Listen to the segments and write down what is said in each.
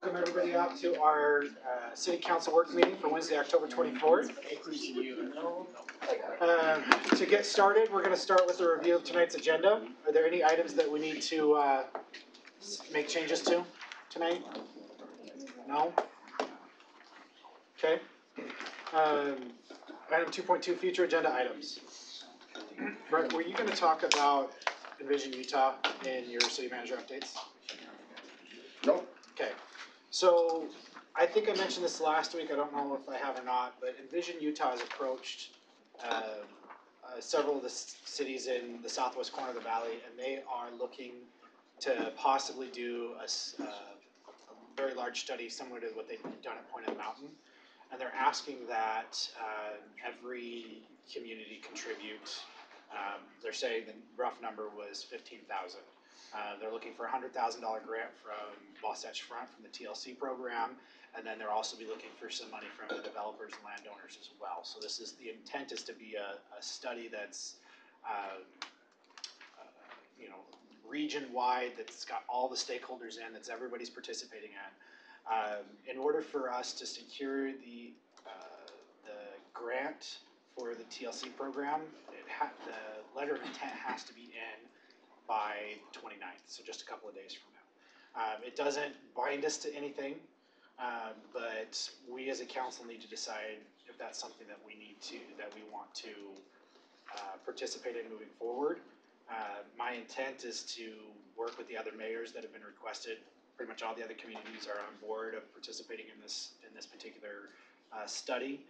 Welcome everybody out to our City Council work meeting for Wednesday, October 24th. To get started, we're going to start with a review of tonight's agenda. Are there any items that we need to make changes to tonight? No? Okay. Item 2.2, future agenda items. Brett, were you going to talk about Envision Utah in your city manager updates? No. Okay. So I think I mentioned this last week. I don't know if I have or not, but Envision Utah has approached several of the cities in the southwest corner of the valley, and they are looking to possibly do a very large study similar to what they've done at Point of the Mountain. And they're asking that every community contribute. They're saying the rough number was $15,000. They're looking for a $100,000 grant from Wasatch Front from the TLC program, and then they'll also be looking for some money from the developers and landowners as well. So this is, the intent is to be a study that's region-wide, that's got all the stakeholders in, that's everybody's participating in. In order for us to secure the grant for the TLC program, the letter of intent has to be in by 29th, so just a couple of days from now. It doesn't bind us to anything, but we as a council need to decide if that's something that we want to participate in moving forward. My intent is to work with the other mayors that have been requested. Pretty much all the other communities are on board of participating in this particular study.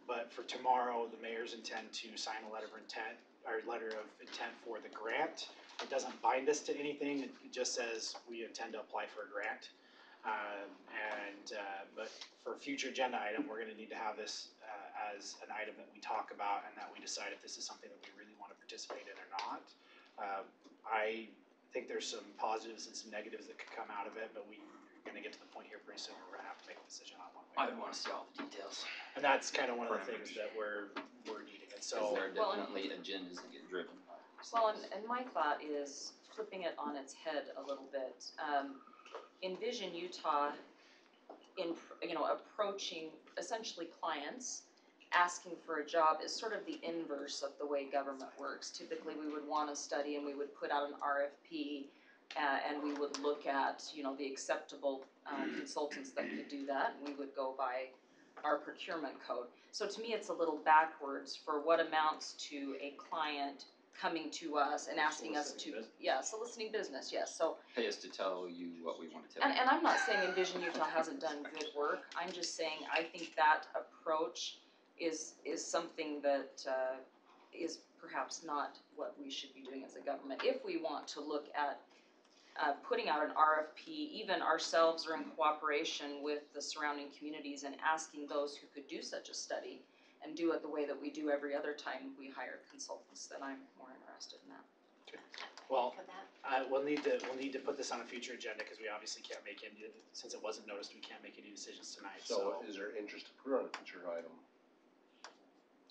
But for tomorrow, the mayors intend to sign a letter of intent for the grant. It doesn't bind us to anything. It just says we intend to apply for a grant. But for a future agenda item, we're going to need to have this as an item that we talk about and that we decide if this is something that we really want to participate in or not. I think there's some positives and some negatives that could come out of it, but we're going to get to the point here pretty soon where we're going to have to make a decision on one way. I want to see all the details. And that's kind of one of the things that we're needing. And so there are definitely agendas that get driven by. Well, and my thought is flipping it on its head a little bit. Envision Utah approaching essentially clients asking for a job is sort of the inverse of the way government works. Typically we would want a study and we would put out an RFP and we would look at the acceptable consultants that could do that, and we would go by our procurement code. So to me it's a little backwards for what amounts to a client coming to us and asking us to, soliciting business, yes. So pay us to tell you what we want to tell you. And I'm not saying Envision Utah hasn't done good work. I'm just saying I think that approach is something that is perhaps not what we should be doing as a government. If we want to look at putting out an RFP, even ourselves or in cooperation with the surrounding communities and asking those who could do such a study and do it the way that we do every other time we hire consultants, then I'm more interested in that. Okay. Well, we'll need to put this on a future agenda because we obviously can't make any, since it wasn't noticed, we can't make any decisions tonight. So is there interest to put on a future item?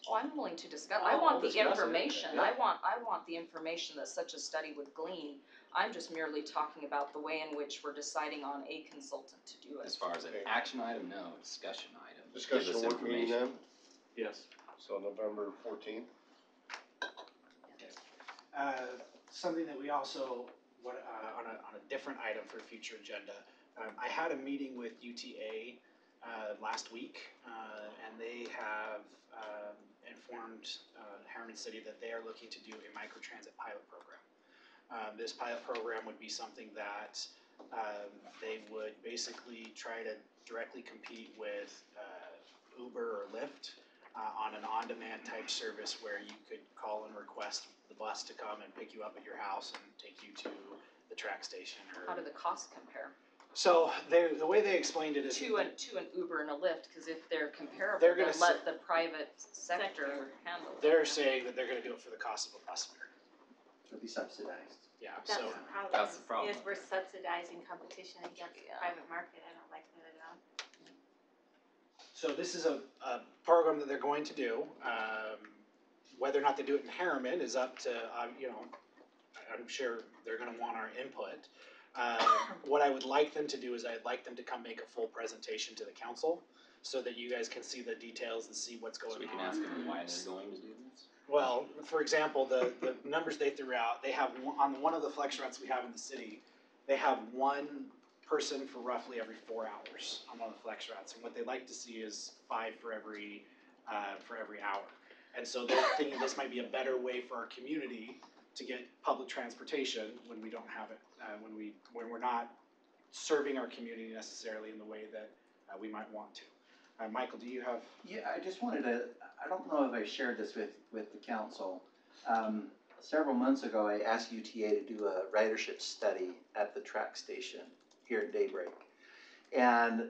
Oh, I'm willing to discuss. I want the information. Yeah. I want the information that such a study would glean. I'm just merely talking about the way in which we're deciding on a consultant to do it. As far as an action item, no. Discussion item. Discussion Give us work meeting then? Yes. So November 14th? Something that we also, on a different item for a future agenda, I had a meeting with UTA last week, and they have informed Herriman City that they are looking to do a microtransit pilot program. This pilot program would be something that they would basically try to directly compete with Uber or Lyft on an on-demand type service where you could call and request the bus to come and pick you up at your house and take you to the track station. How do the costs compare? So the way they explained it is to an Uber and a Lyft, because if they're comparable, they're then let the private sector handle it. They're saying that they're going to do it for the cost of a bus fare. It'll be subsidized. Yeah. That's So the problem. That's the problem. Is we're subsidizing competition against the private market. I don't like that at all. So this is a program that they're going to do. Whether or not they do it in Herriman is up to I'm sure they're going to want our input. What I would like them to do is I'd like them to come make a full presentation to the council so that you guys can see the details and see what's going So on. we can ask them why they're going to do this. Well, for example, the numbers they threw out, they have on one of the flex routes we have in the city, they have one person for roughly every 4 hours on one of the flex routes, and what they like to see is 5 for every hour. And so they're thinking this might be a better way for our community to get public transportation when we don't have it, when we're not serving our community necessarily in the way that we might want to. Michael, do you have? Yeah, I just wanted to, I don't know if I shared this with the council. Several months ago, I asked UTA to do a ridership study at the track station here at Daybreak. And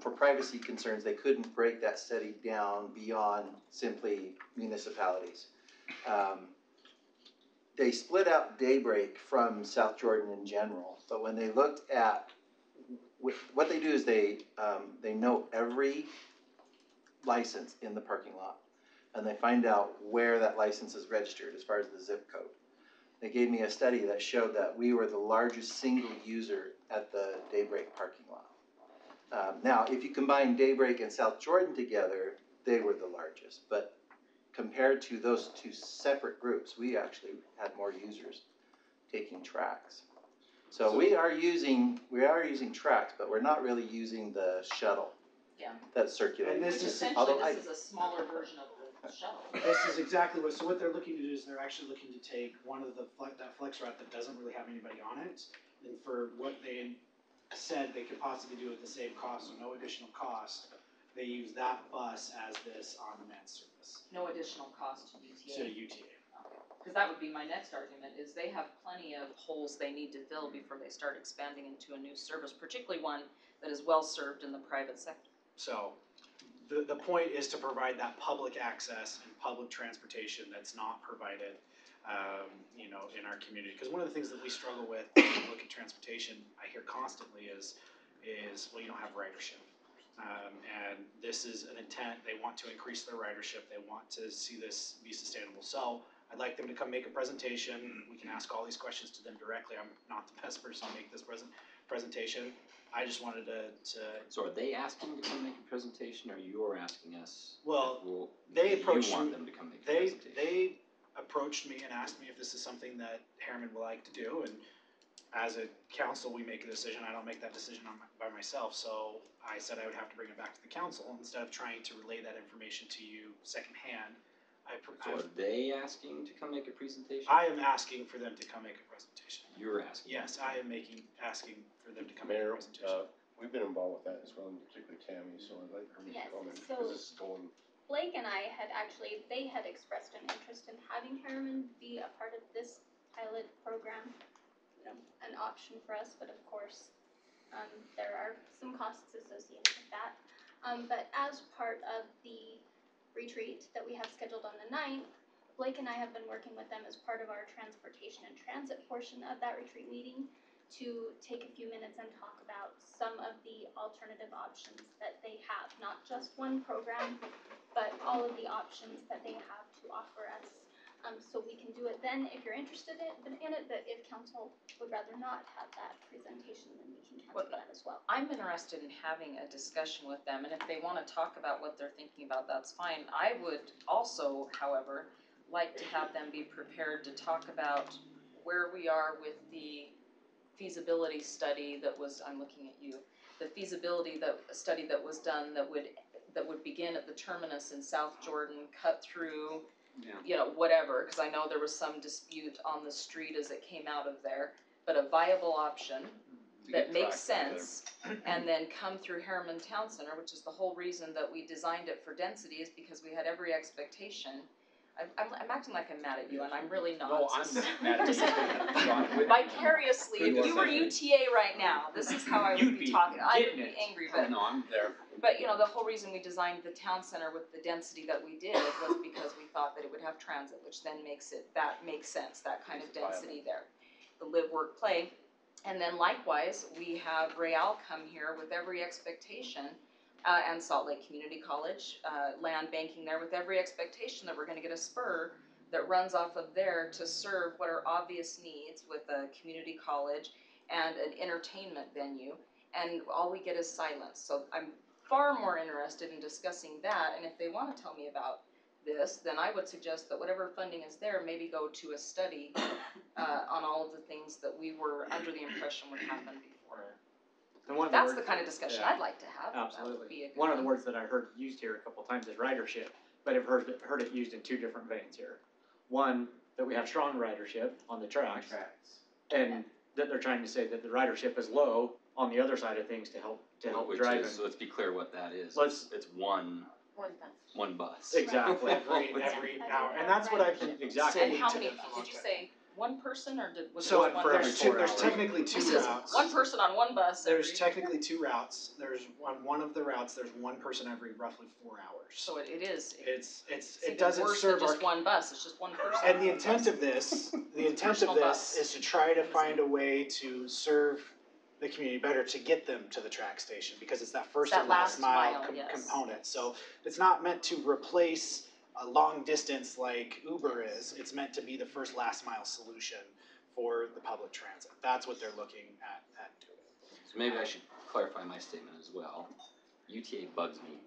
for privacy concerns, they couldn't break that study down beyond simply municipalities. They split out Daybreak from South Jordan in general, but when they looked at what they do is they know every license in the parking lot, and they find out where that license is registered as far as the zip code. They gave me a study that showed that we were the largest single user at the Daybreak parking lot. Now, if you combine Daybreak and South Jordan together, they were the largest, but compared to those two separate groups, we actually had more users taking tracks. So we are using tracks, but we're not really using the shuttle. Yeah. That's circulating. And this Which is- essentially, this is a smaller version of the shuttle. This is exactly what. So what they're looking to do is they're actually looking to take one of that flex route that doesn't really have anybody on it, and for what they said they could possibly do at the same cost, so no additional cost, they use that bus as this on-demand service. No additional cost to So UTA. UTA. Because that would be my next argument, is they have plenty of holes they need to fill before they start expanding into a new service, particularly one that is well served in the private sector. So the point is to provide that public access and public transportation that's not provided, in our community. Because one of the things that we struggle with when we look at transportation, I hear constantly is well, you don't have ridership. And this is an intent. They want to increase their ridership. They want to see this be sustainable. So I'd like them to come make a presentation. We can ask all these questions to them directly. I'm not the best person to make this presentation. I just wanted to. So are they asking to come make a presentation, or you're asking us? Well, Well, they approached You want me- them to come make a They presentation. approached me and asked me if this is something that Herriman would like to do, and as a council, we make a decision. I don't make that decision by myself, so I said I would have to bring it back to the council instead of trying to relay that information to you secondhand. So are they asking to come make a presentation? I am asking for them to come make a presentation. You're asking. Yes, I am asking for them to come make a Mayor, presentation. we've been involved with that as well, and particularly Tammy, so I'd like her to Yes, comment, so- because this is going, Blake and I they had expressed an interest in having Herriman be a part of this pilot program. An option for us, but of course, there are some costs associated with that. But as part of the retreat that we have scheduled on the 9th, Blake and I have been working with them as part of our transportation and transit portion of that retreat meeting to take a few minutes and talk about some of the alternative options that they have, not just one program, but all of the options that they have to offer us. So we can do it then if you're interested in it, but if council would rather not have that presentation, then we can cancel that as well. I'm interested in having a discussion with them, and if they want to talk about what they're thinking about, that's fine. I would also, however, like to have them be prepared to talk about where we are with the feasibility study that was, I'm looking at you, the feasibility study that was done that would begin at the terminus in South Jordan, cut through, whatever, because I know there was some dispute on the street as it came out of there, but a viable option To that get makes tracks out sense, and then come through Herriman Town Center, which is the whole reason that we designed it for density, is because we had every expectation. I'm acting like I'm mad at you, and I'm really not. No, I'm mad at you. John, with- Vicariously, if you were Good UTA right now, this is how I would You'd be be talking. I would getting be it. angry, Oh, but no, I'm there. the whole reason we designed the town center with the density that we did was because we thought that it would have transit, which then makes sense, that kind of density there. The live, work, play. And then likewise, we have Real come here with every expectation, and Salt Lake Community College, land banking there with every expectation that we're gonna get a spur that runs off of there to serve what are obvious needs with a community college and an entertainment venue, and all we get is silence. So I'm far more interested in discussing that, and if they wanna tell me about this, then I would suggest that whatever funding is there, maybe go to a study, on all of the things that we were under the impression would happen before. And one of That's the words- kind of discussion yeah, I'd like to have. That would Absolutely. be a good One of the words that I heard used here a couple times is ridership, but I've heard it used in two different veins here. One, that we have strong ridership on the tracks, and that they're trying to say that the ridership is low on the other side of things to help Which driving. is, let's be clear what that is. Let's- It's one bus. Exactly. Every hour, and that's what I've been Exactly. saying And how to many, them for a long did you time. say one person, or was it So just one for every person? there's 4 hours. technically two This is routes. one person on one bus There's every, technically two routes. There's on one of the routes. There's one person every roughly 4 hours. so it is, It's it's it even doesn't worse serve than our just one bus, it's just one person. and on the one intent bus. of this Personal bus. is to try to find a way to serve the community better, to get them to the track station, because it's that first That and last last mile mile, yes. component. So it's not meant to replace a long distance like Uber is. It's meant to be the first last mile solution for the public transit. That's what they're looking at doing. So maybe I should clarify my statement as well. UTA bugs me.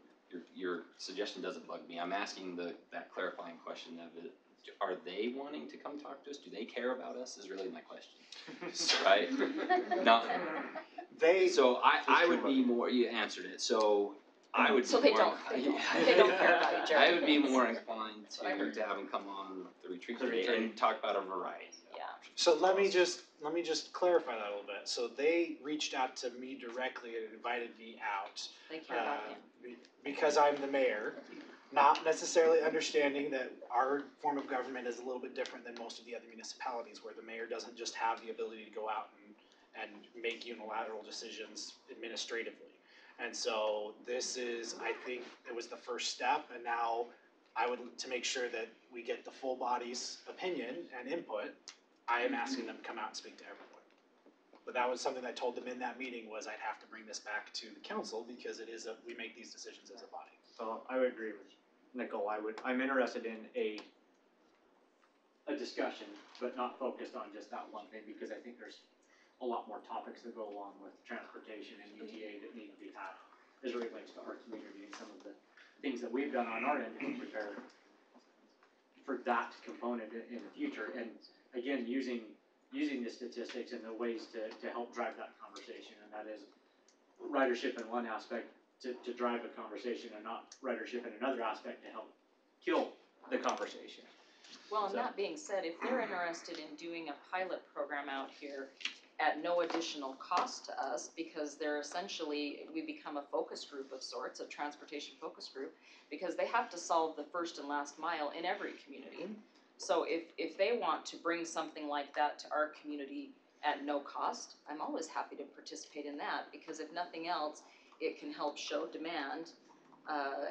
Your suggestion doesn't bug me. I'm asking that clarifying question of it. Are they wanting to come talk to us? Do they care about us? Is really my question. Right? No. So I would be more. You answered it. So I would. So be they more, they don't care about you, Jared. I would be more inclined That's what I heard. to have them come on the retreat The today retreat. and talk about a variety. Yeah. So let me just clarify that a little bit. So they reached out to me directly and invited me out. They care about him. Because I'm the mayor, not necessarily understanding that our form of government is a little bit different than most of the other municipalities, where the mayor doesn't just have the ability to go out and make unilateral decisions administratively. And so this is, I think, it was the first step, and now I would, to make sure that we get the full body's opinion and input, I am asking them to come out and speak to everyone. But that was something I told them in that meeting, was I'd have to bring this back to the council, because it is we make these decisions as a body. So I would agree with Nicole. I'm interested in a discussion, but not focused on just that one thing, because I think there's a lot more topics that go along with transportation and UTA that need to be had as it relates to our community and some of the things that we've done on our end to prepare for that component in the future. And again, using the statistics and the ways to help drive that conversation, and that is ridership in one aspect to drive a conversation, and not ridership in another aspect to help kill the conversation. Well, and So- that being said, if they're interested in doing a pilot program out here at no additional cost to us, because they're essentially, we become a focus group of sorts, a transportation focus group, because they have to solve the first and last mile in every community. So if they want to bring something like that to our community at no cost, I'm always happy to participate in that, because if nothing else, it can help show demand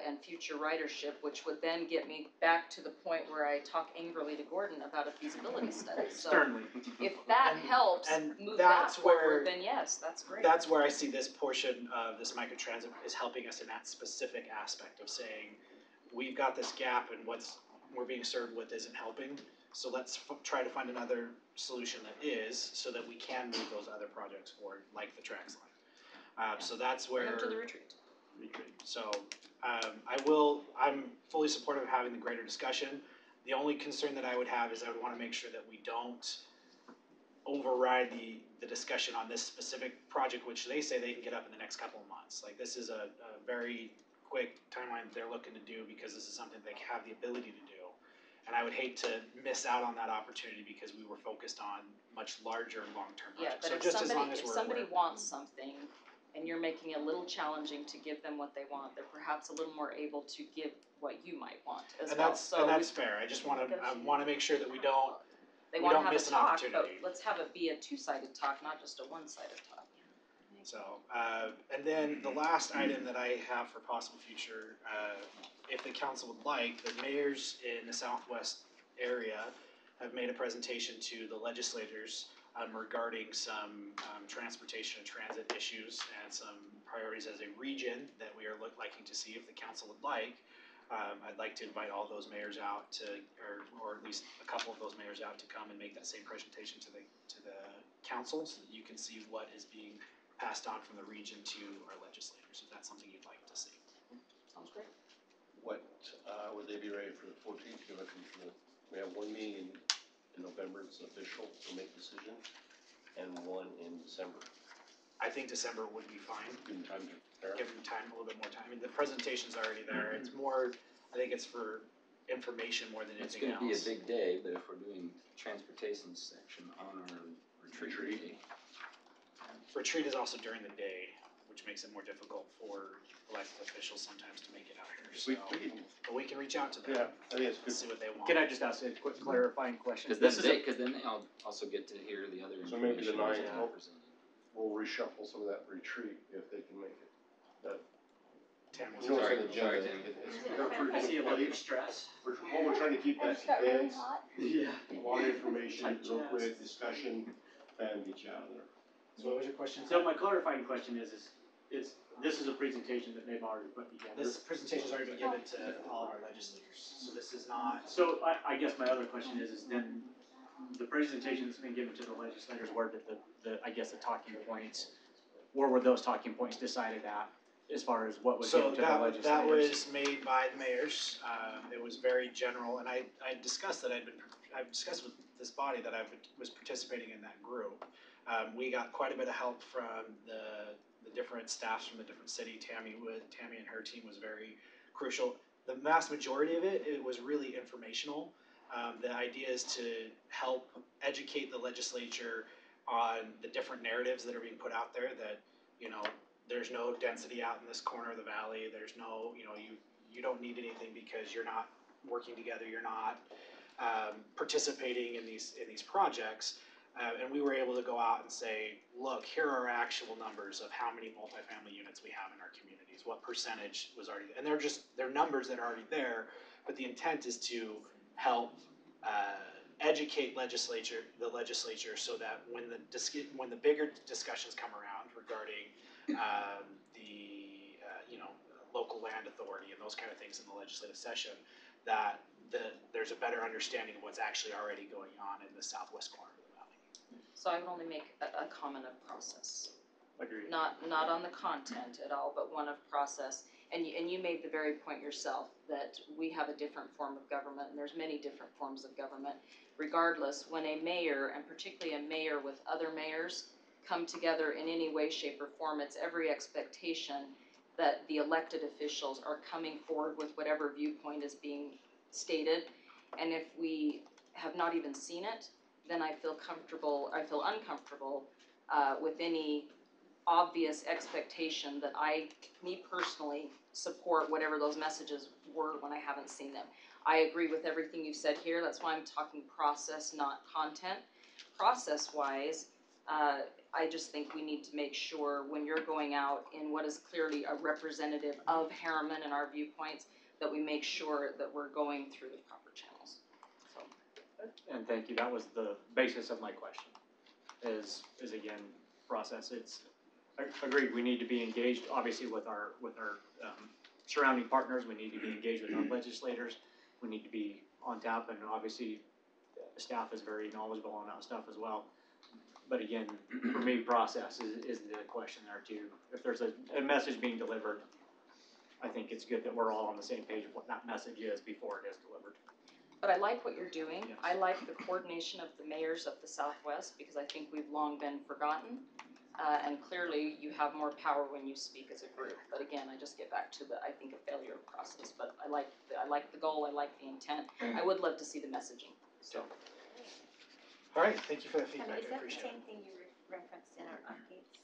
and future ridership, which would then get me back to the point where I talk angrily to Gordon about a feasibility study. So Sternly. if that And- helps and move that that's where- forward, then yes, that's great. That's where I see this portion of this microtransit is helping us in that specific aspect of saying, we've got this gap, and what's we're being served with isn't helping, so let's try to find another solution that is, so that we can move those other projects forward, like the tracks line. So that's Bring where. them to the retreat. So, I'm fully supportive of having the greater discussion. The only concern that I would have is I would wanna make sure that we don't override the discussion on this specific project, which they say they can get up in the next couple of months. Like, this is a very quick timeline that they're looking to do, because this is something they have the ability to do. And I would hate to miss out on that opportunity, because we were focused on much larger long-term Yeah, projects. but So if just as long somebody, as if we're somebody aware. wants something and you're making it a little challenging to give them what they want, they're perhaps a little more able to give what you might want as well. So And that's fair. I just wanna make sure that we don't, they we wanna don't have a miss an talk, but opportunity. let's have it be a two-sided talk, not just a one-sided talk. so, and then the last item that I have for possible future, if the council would like, the mayors in the southwest area have made a presentation to the legislators regarding some transportation and transit issues and some priorities as a region that we are liking to see if the council would like. I'd like to invite all those mayors out to, or at least a couple of those mayors out to come and make that same presentation to the council so that you can see what is being passed on from the region to our legislators, if that's something you'd like to see. Sounds great. What, would they be ready for the 14th? You're looking for we have one meeting in November, it's official, to make decision, and one in December. I think December would be fine, Give them time to prepare. give them time, a little bit more time. I mean, the presentation's already there, it's more, I think it's for information more than It's anything gonna be a else. big day, but if we're doing transportation section on our retreat day, Retreat is also during the day, which makes it more difficult for elected officials sometimes to make it out here, so. But we can reach out to them, Yeah, I think it's and good. see what they want. Can I just ask a quick clarifying question? cause This then is they, cause then they also get to hear the other So maybe the information that's 9th. presented. We'll reshuffle some of that retreat if they can make it. Tammy's- You know, Sorry, it's on the sorry, agenda. Tim. I see a little stress. We're trying to keep that It's got really condensed, hot. Yeah. a lot of information, Tight real chest. quick discussion, and get you out of there. So what was your question? So my clarifying question is this is a presentation that they've already put together. This presentation's already been given to all of our legislators, so this is not, So I guess my other question is then the presentation that's been given to the legislators, where did I guess the talking points, where were those talking points decided at, as far as what was so given to the that legislators? was made by the mayors, it was very general, and I discussed that I've discussed with this body that I was participating in that group. We got quite a bit of help from the different staffs from the different city. Tammy and her team was very crucial. The vast majority of it was really informational. The idea is to help educate the legislature on the different narratives that are being put out there, that, you know, there's no density out in this corner of the valley, there's no, you know, you don't need anything because you're not working together, you're not participating in these projects. And we were able to go out and say, look, here are actual numbers of how many multifamily units we have in our communities, what percentage was already, and they're numbers that are already there, but the intent is to help educate the legislature so that when the bigger discussions come around regarding local land authority and those kind of things in the legislative session, that there's a better understanding of what's actually already going on in the southwest corner of the valley. So I would only make a comment of process, Agreed. not on the content at all, but one of process. And you made the very point yourself that we have a different form of government, and there's many different forms of government. Regardless, when a mayor, and particularly a mayor with other mayors, come together in any way, shape, or form, it's every expectation that the elected officials are coming forward with whatever viewpoint is being stated. And if we have not even seen it, then I feel uncomfortable with any obvious expectation that me personally, support whatever those messages were when I haven't seen them. I agree with everything you've said here, that's why I'm talking process, not content. Process-wise, I just think we need to make sure when you're going out in what is clearly a representative of Herriman and our viewpoints, that we make sure that we're going through the proper channels. So. And thank you, that was the basis of my question, is again, process. Agreed, we need to be engaged, obviously, with our surrounding partners, we need to be engaged with our legislators, we need to be on top, and obviously, the staff is very knowledgeable on that stuff as well. But again, for me, process is the question there too. If there's a message being delivered, I think it's good that we're all on the same page of what that message is before it is delivered. But I like what you're doing. Yes. I like the coordination of the mayors of the Southwest, because I think we've long been forgotten. And clearly, you have more power when you speak as a group. But again, I just get back to I think, a failure of process. But I like the goal, I like the intent. I would love to see the messaging, so. All right, thank you for that And feedback, is I that the appreciate it. same thing you referenced in our updates?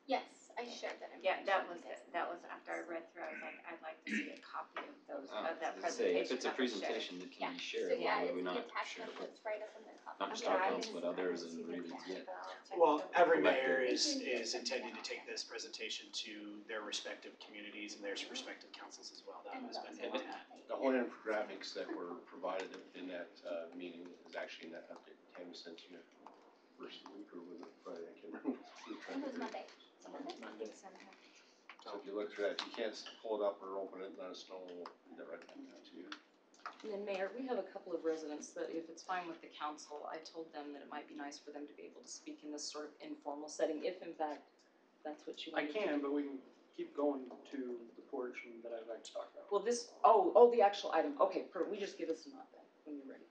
Yes, I shared that Yeah, information. that was after I read through, I was like, I'd like to see a copy of those, of that I was gonna say, presentation if it's a that was shared. presentation that can be So shared, yeah, why would it's we the not share attachment it with, that's right up in the copy. not just Yeah, our I council, but didn't- I others didn't and see the really text, get. but I'll check Well, those. every mayor Elected. is intending to take this presentation to their respective communities and their respective councils as well. That has been the intent. The whole infographics that were provided in that meeting is actually in that update Tammy sent you first week, or was it Friday? I can't remember. It was Monday. Monday. So if you look through that, if you can't pull it up or open it, let us know, we'll get that right back out to you. And then Mayor, we have a couple of residents that if it's fine with the council, I told them that it might be nice for them to be able to speak in this sort of informal setting, if in fact that's what you I want to do. can, but we can keep going to the portion that I'd like to talk about. Well, the actual item, okay, we just give us a nod then, when you're ready.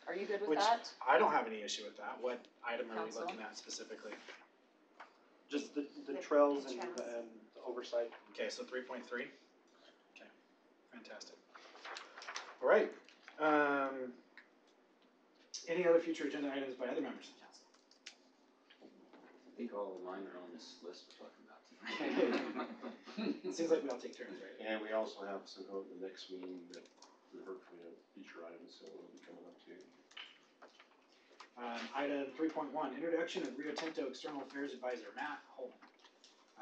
Are you good with Which, that? I don't have any issue with that. What item are we Council? looking at specifically? Just the The trails and trails. and the oversight. Okay, so 3.3. Okay, fantastic. All right. Any other future agenda items by other members of the council? I think all of mine are on this list we're talking about tonight. It seems like we all take turns, right? And we also have some of the next meeting that we heard from you, future items, so we'll be coming up to. Item 3.1, introduction of Rio Tinto External Affairs Advisor, Matt Holman.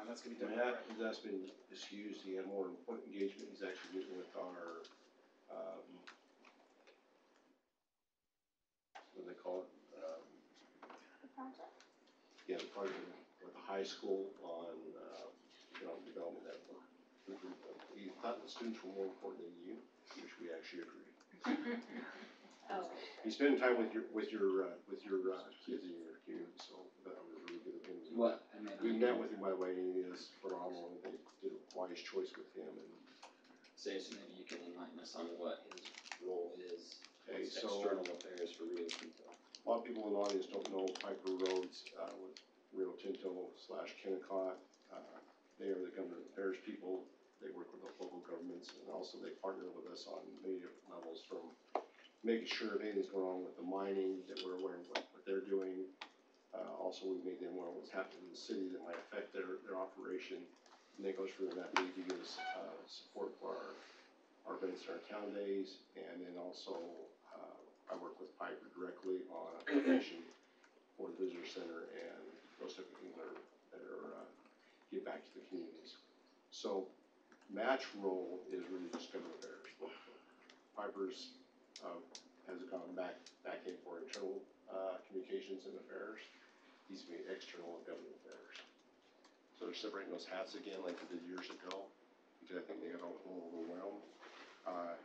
That's gonna be done. Matt has actually been excused, he had more important engagement, he's actually meeting with our, what do they call it? The project? Yeah, the project with the high school on, development that. He thought the students were more important than you, which we actually agree. Oh. He's spending time with your kids in your community, so that was really good of him. What? I mean, We met with him, by the way, and he is phenomenal, they did a wise choice with him, and so maybe you can enlighten us on what his role is. Okay, What's so- external affairs for Rio Tinto. a lot of people in the audience don't know Piper Roads, with Rio Tinto / Kennecott. They are the government affairs people, they work with the local governments, and also they partner with us on many different levels, from making sure anything's going on with the mining, that we're aware of what they're doing. Also, we made them aware of what's happening in the city that might affect their operation. And that goes further than that, we give us support for our events, our town days, and then also I work with Piper directly on application for the visitor center and those type of things that are give back to the communities. So Matt's role is really just government affairs. Piper's has gone back in for internal communications and affairs. He's been external government affairs. So they're separating those hats again like they did years ago, because I think they got a little overwhelmed.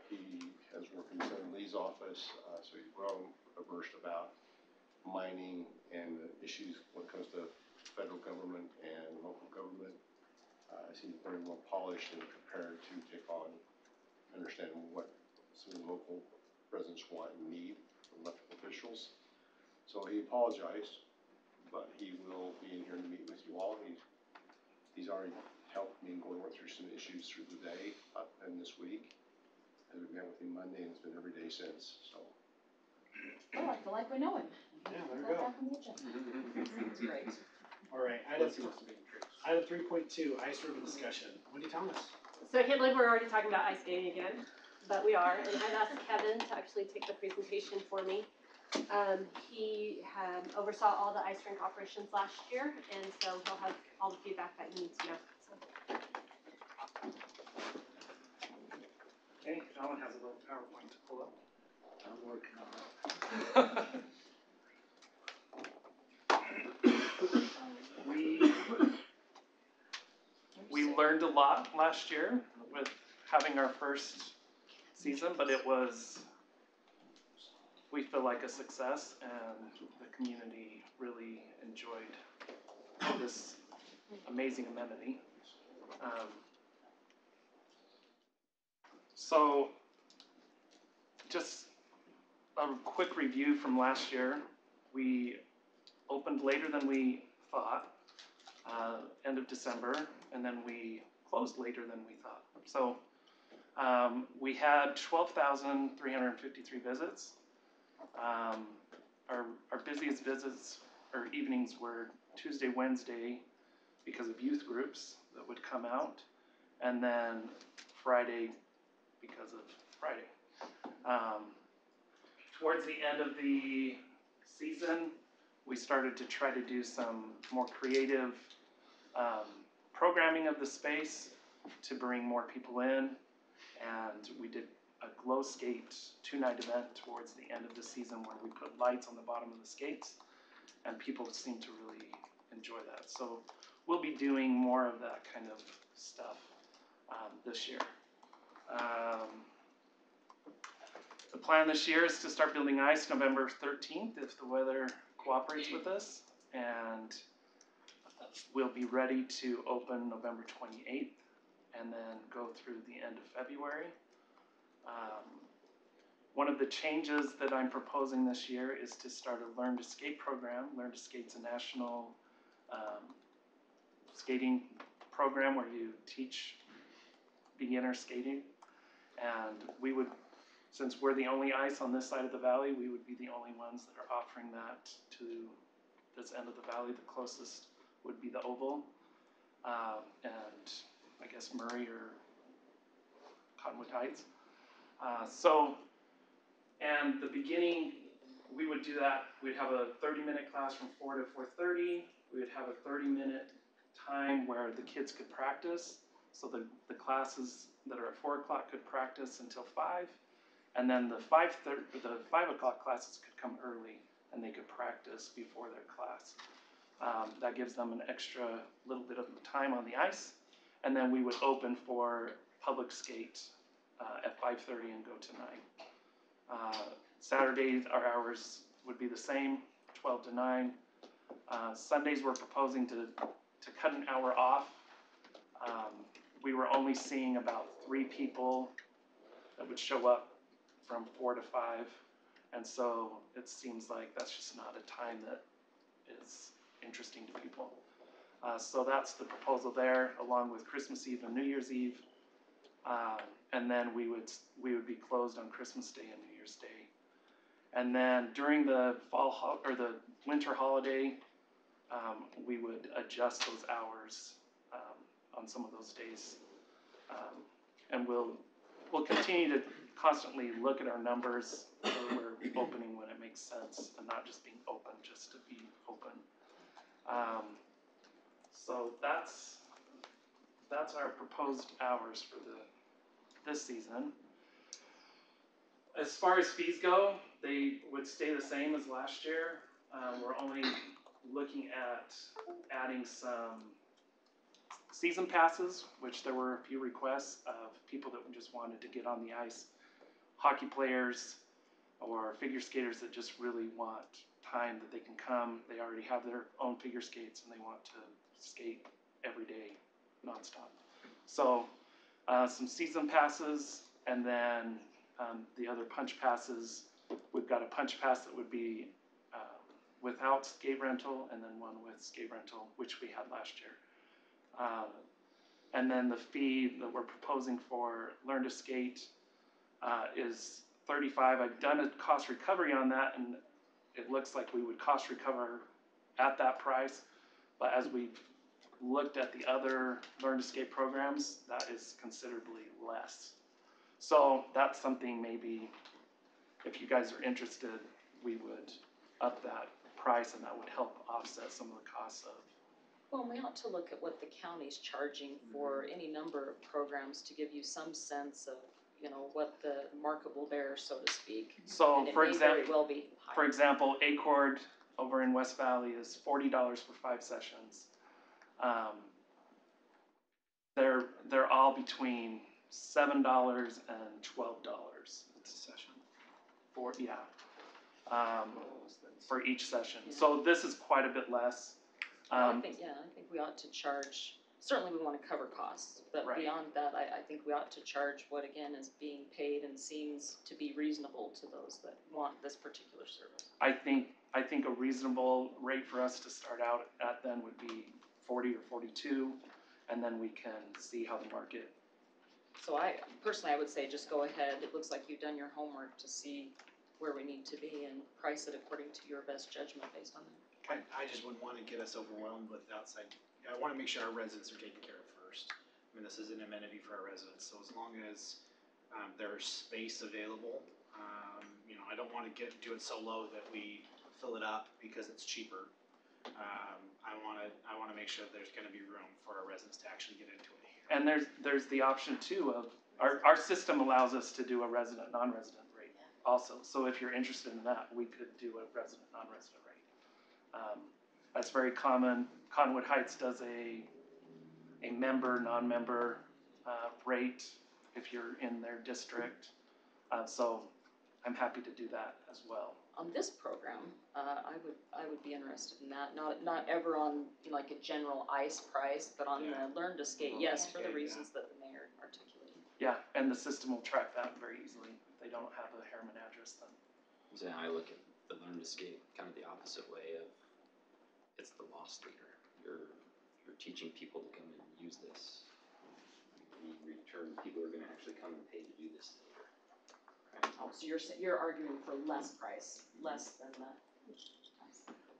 He has worked in Senator Lee's office, so he's well versed about mining and the issues when it comes to federal government and local government. Seems very well polished and prepared to take on, understand what some of the local residents want and need from elected officials. So he apologized, but he will be in here to meet with you all. He's already helped me going through some issues through the day and this week. And we met with him Monday, and it's been every day since, so. Oh, I feel like we know him. Yeah, there we Go go. back on the agenda. That's great. All right, item 3.2, ice ribbon discussion. Wendy Thomas. So I can't believe we're already talking about ice skating again, but we are, and I've asked Kevin to actually take the presentation for me. He oversaw all the ice rink operations last year, and so he'll have all the feedback that he needs to know. So. Okay, Alan has a little PowerPoint to pull up. I'm working on it. We learned a lot last year with having our first season, but we feel like a success, and the community really enjoyed this amazing amenity. So just a quick review from last year. We opened later than we thought, end of December, and then we closed later than we thought. So we had 12,353 visits. Our busiest visits or evenings were Tuesday, Wednesday because of youth groups that would come out, and then Friday because of Friday. Towards the end of the season, we started to try to do some more creative programming of the space to bring more people in, and we did a glow skate 2-night event towards the end of the season where we put lights on the bottom of the skates, and people seemed to really enjoy that. So we'll be doing more of that kind of stuff this year. The plan this year is to start building ice November 13th if the weather cooperates with us, and we'll be ready to open November 28th and then go through the end of February. One of the changes that I'm proposing this year is to start a Learn to Skate program. Learn to Skate's a national skating program where you teach beginner skating, and we would, since we're the only ice on this side of the valley, we would be the only ones that are offering that to this end of the valley. The closest would be the Oval, and I guess Murray or Cottonwood Heights. And the beginning, we would do that. We'd have a 30-minute class from 4 to 4:30. We would have a 30-minute time where the kids could practice. So the classes that are at 4 o'clock could practice until 5. And then the 5 o'clock classes could come early and they could practice before their class. That gives them an extra little bit of time on the ice. And then we would open for public skate at 5:30 and go to 9. Saturdays, our hours would be the same, 12 to 9. Sundays, we're proposing to cut an hour off. We were only seeing about 3 people that would show up from 4 to 5. And so it seems like that's just not a time that is interesting to people. So that's the proposal there, along with Christmas Eve and New Year's Eve. And then we would be closed on Christmas Day and New Year's Day. And then during the the winter holiday, we would adjust those hours on some of those days. And we'll continue to constantly look at our numbers so we're opening when it makes sense and not just being open just to be open. So that's our proposed hours for this season. As far as fees go, they would stay the same as last year. We're only looking at adding some season passes, which there were a few requests of people that just wanted to get on the ice. Hockey players or figure skaters that just really want time that they can come. They already have their own figure skates and they want to skate every day, nonstop. So some season passes, and then the other punch passes. We've got a punch pass that would be without skate rental, and then one with skate rental, which we had last year. And then the fee that we're proposing for Learn to Skate is $35. I've done a cost recovery on that, and it looks like we would cost recover at that price. But as we've looked at the other Learn to Skate programs, that is considerably less. So that's something maybe, if you guys are interested, we would up that price, and that would help offset some of the costs of. Well, we ought to look at what the county's charging for any number of programs to give you some sense of, what the market will bear, so to speak. So, And it for may example, very well be higher. For example, Acord over in West Valley is $40 for 5 sessions. They're all between $7 and $12 It's a session. for each session. So this is quite a bit less. I think we ought to charge, certainly we want to cover costs, but Right. beyond that, I think we ought to charge what again is being paid and seems to be reasonable to those that want this particular service. I think a reasonable rate for us to start out at then would be 40 or 42, and then we can see how the market. So I would say just go ahead. It looks like you've done your homework to see where we need to be and price it according to your best judgment based on that. I just wouldn't want to get us overwhelmed with outside. I want to make sure our residents are taken care of first. I mean, this is an amenity for our residents, so as long as there's space available, I don't want to do it so low that we fill it up because it's cheaper. I want to make sure there's going to be room for our residents to actually get into it here. And there's the option too of our system allows us to do a resident non-resident rate also. So if you're interested in that, we could do a resident non-resident rate. That's very common. Cottonwood Heights does a member non-member rate if you're in their district. So I'm happy to do that as well. On this program, I would be interested in that, not ever on like a general ice price, but on the learn to skate, yes, for the reasons that the mayor articulated. Yeah, and the system will track that very easily. If they don't have a Herriman address, then. So I look at the learn to skate kind of the opposite way of, it's the loss leader. You're teaching people to come and use this. In return, people are gonna actually come and pay to do this later. Right? Oh, so you're arguing for less price, less than the.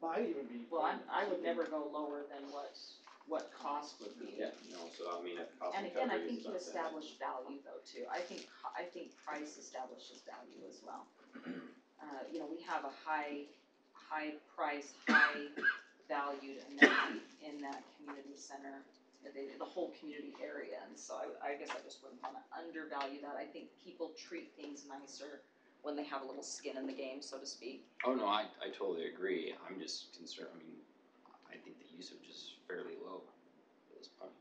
Well, I'd even be. Well, I would never go lower than what cost would be. Yeah, no, so I mean, if cost And again, I recovery think is you not bad. establish value though too. I think price establishes value as well. We have a high price, high valued amenity in that community center, the whole community area, and so I guess I just wouldn't wanna undervalue that. I think people treat things nicer when they have a little skin in the game, so to speak. Oh, no, I totally agree. I'm just concerned, I mean, I think the usage is fairly low at this point.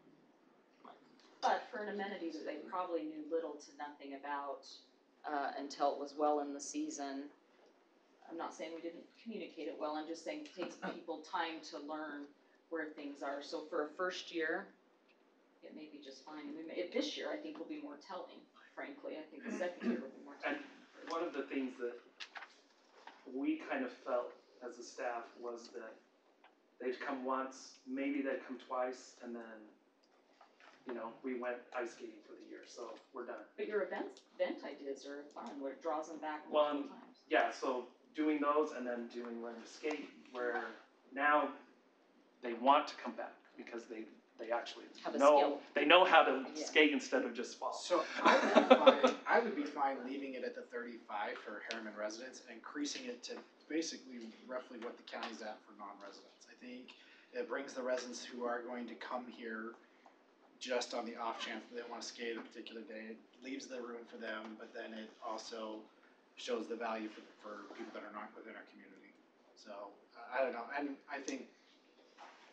But for an amenity that they probably knew little to nothing about, until it was well in the season, I'm not saying we didn't communicate it well, I'm just saying it takes people time to learn where things are. So for a first year, it may be just fine. I mean, this year I think will be more telling, frankly. I think the second year will be more telling. And one of the things that we kind of felt as a staff was that they'd come once, maybe they'd come twice, and then, we went ice skating for the year, so we're done. But your event ideas are fun, where it draws them back Well, multiple times. Yeah, so doing those and then doing learn to skate, where now they want to come back because they actually Have a know skill. they know how to Yeah. skate instead of just fall. So I would be fine leaving it at the 35 for Herriman residents and increasing it to basically roughly what the county's at for non-residents. I think it brings the residents who are going to come here just on the off chance that they wanna skate a particular day. It leaves the room for them, but then it also shows the value for people that are not within our community. So, I don't know, and I think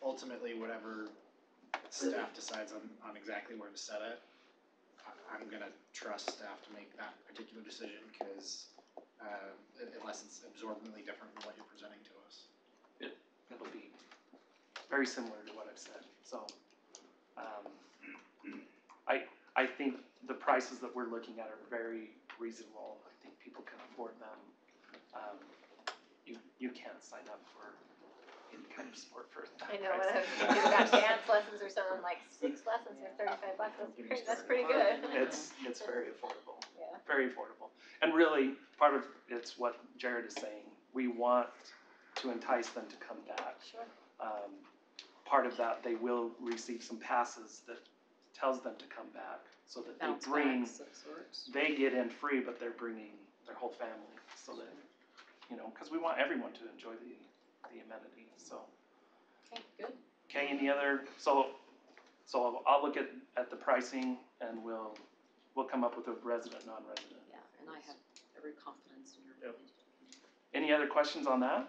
ultimately whatever staff decides on exactly where to set it, I'm gonna trust staff to make that particular decision, cause, unless it's absorbently different from what you're presenting to us. It'll be very similar to what I've said. So, I think the prices that we're looking at are very reasonable. I think people can afford them. You can't sign up for any kind of sport for that I know, price. when I was thinking about dance lessons or something, like 6 lessons for $35, that's pretty good. It's very affordable. Yeah. Very affordable. And really, part of it's what Jared is saying. We want to entice them to come back. Sure. Part of that, they will receive some passes that tells them to come back, so that Bounce they bring, backs of sorts. they get in free, but they're bringing their whole family, so that, because we want everyone to enjoy the amenity, so. Okay, good. Okay, any other, so I'll look at the pricing, and we'll come up with a resident, non-resident. Yeah, and I have every confidence in your Yep. ability. Any other questions on that?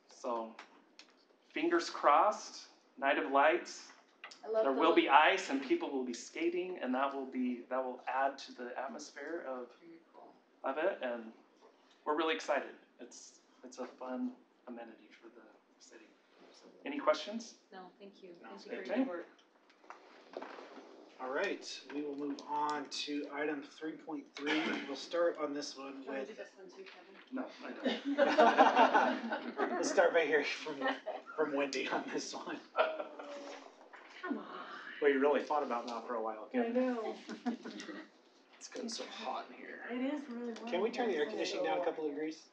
So, fingers crossed, Night of Lights. I love There the will be ice and people will be skating, and that will add to the atmosphere Very cool. of it, and we're really excited. It's a fun amenity for the city. Any questions? No, thank you. No, Thank you for okay. your good work. Alright, we will move on to item 3.3. We'll start on this one Do you wanna with. do this one too, Kevin? No, I don't. Let's start by hearing from Wendy on this one. Come on. Well, you really thought about that for a while, I know. It's getting so hot in here. It is really warm. Can we turn the air conditioning down a couple of degrees?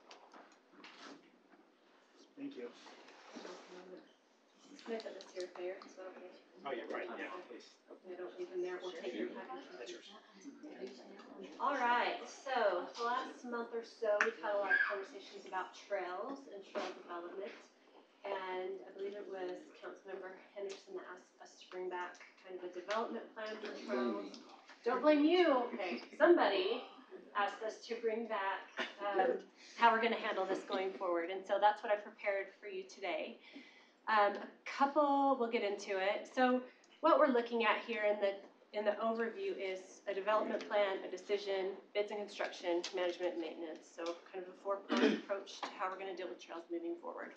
Thank you. Can I put this here, Mayor, so I don't leave? Oh, yeah, right, yeah, please. I don't leave them there, we'll take your package. That's yours. All right, so the last month or so, we've had a lot of conversations about trails and trail development. And I believe it was Councilmember Henderson that asked us to bring back kind of a development plan for trails. Don't blame you, okay, somebody asked us to bring back, how we're gonna handle this going forward. And so that's what I prepared for you today. We'll get into it. So what we're looking at here in in the overview is a development plan, a decision, bids and construction, management and maintenance. So kind of a four-pronged approach to how we're gonna deal with trails moving forward.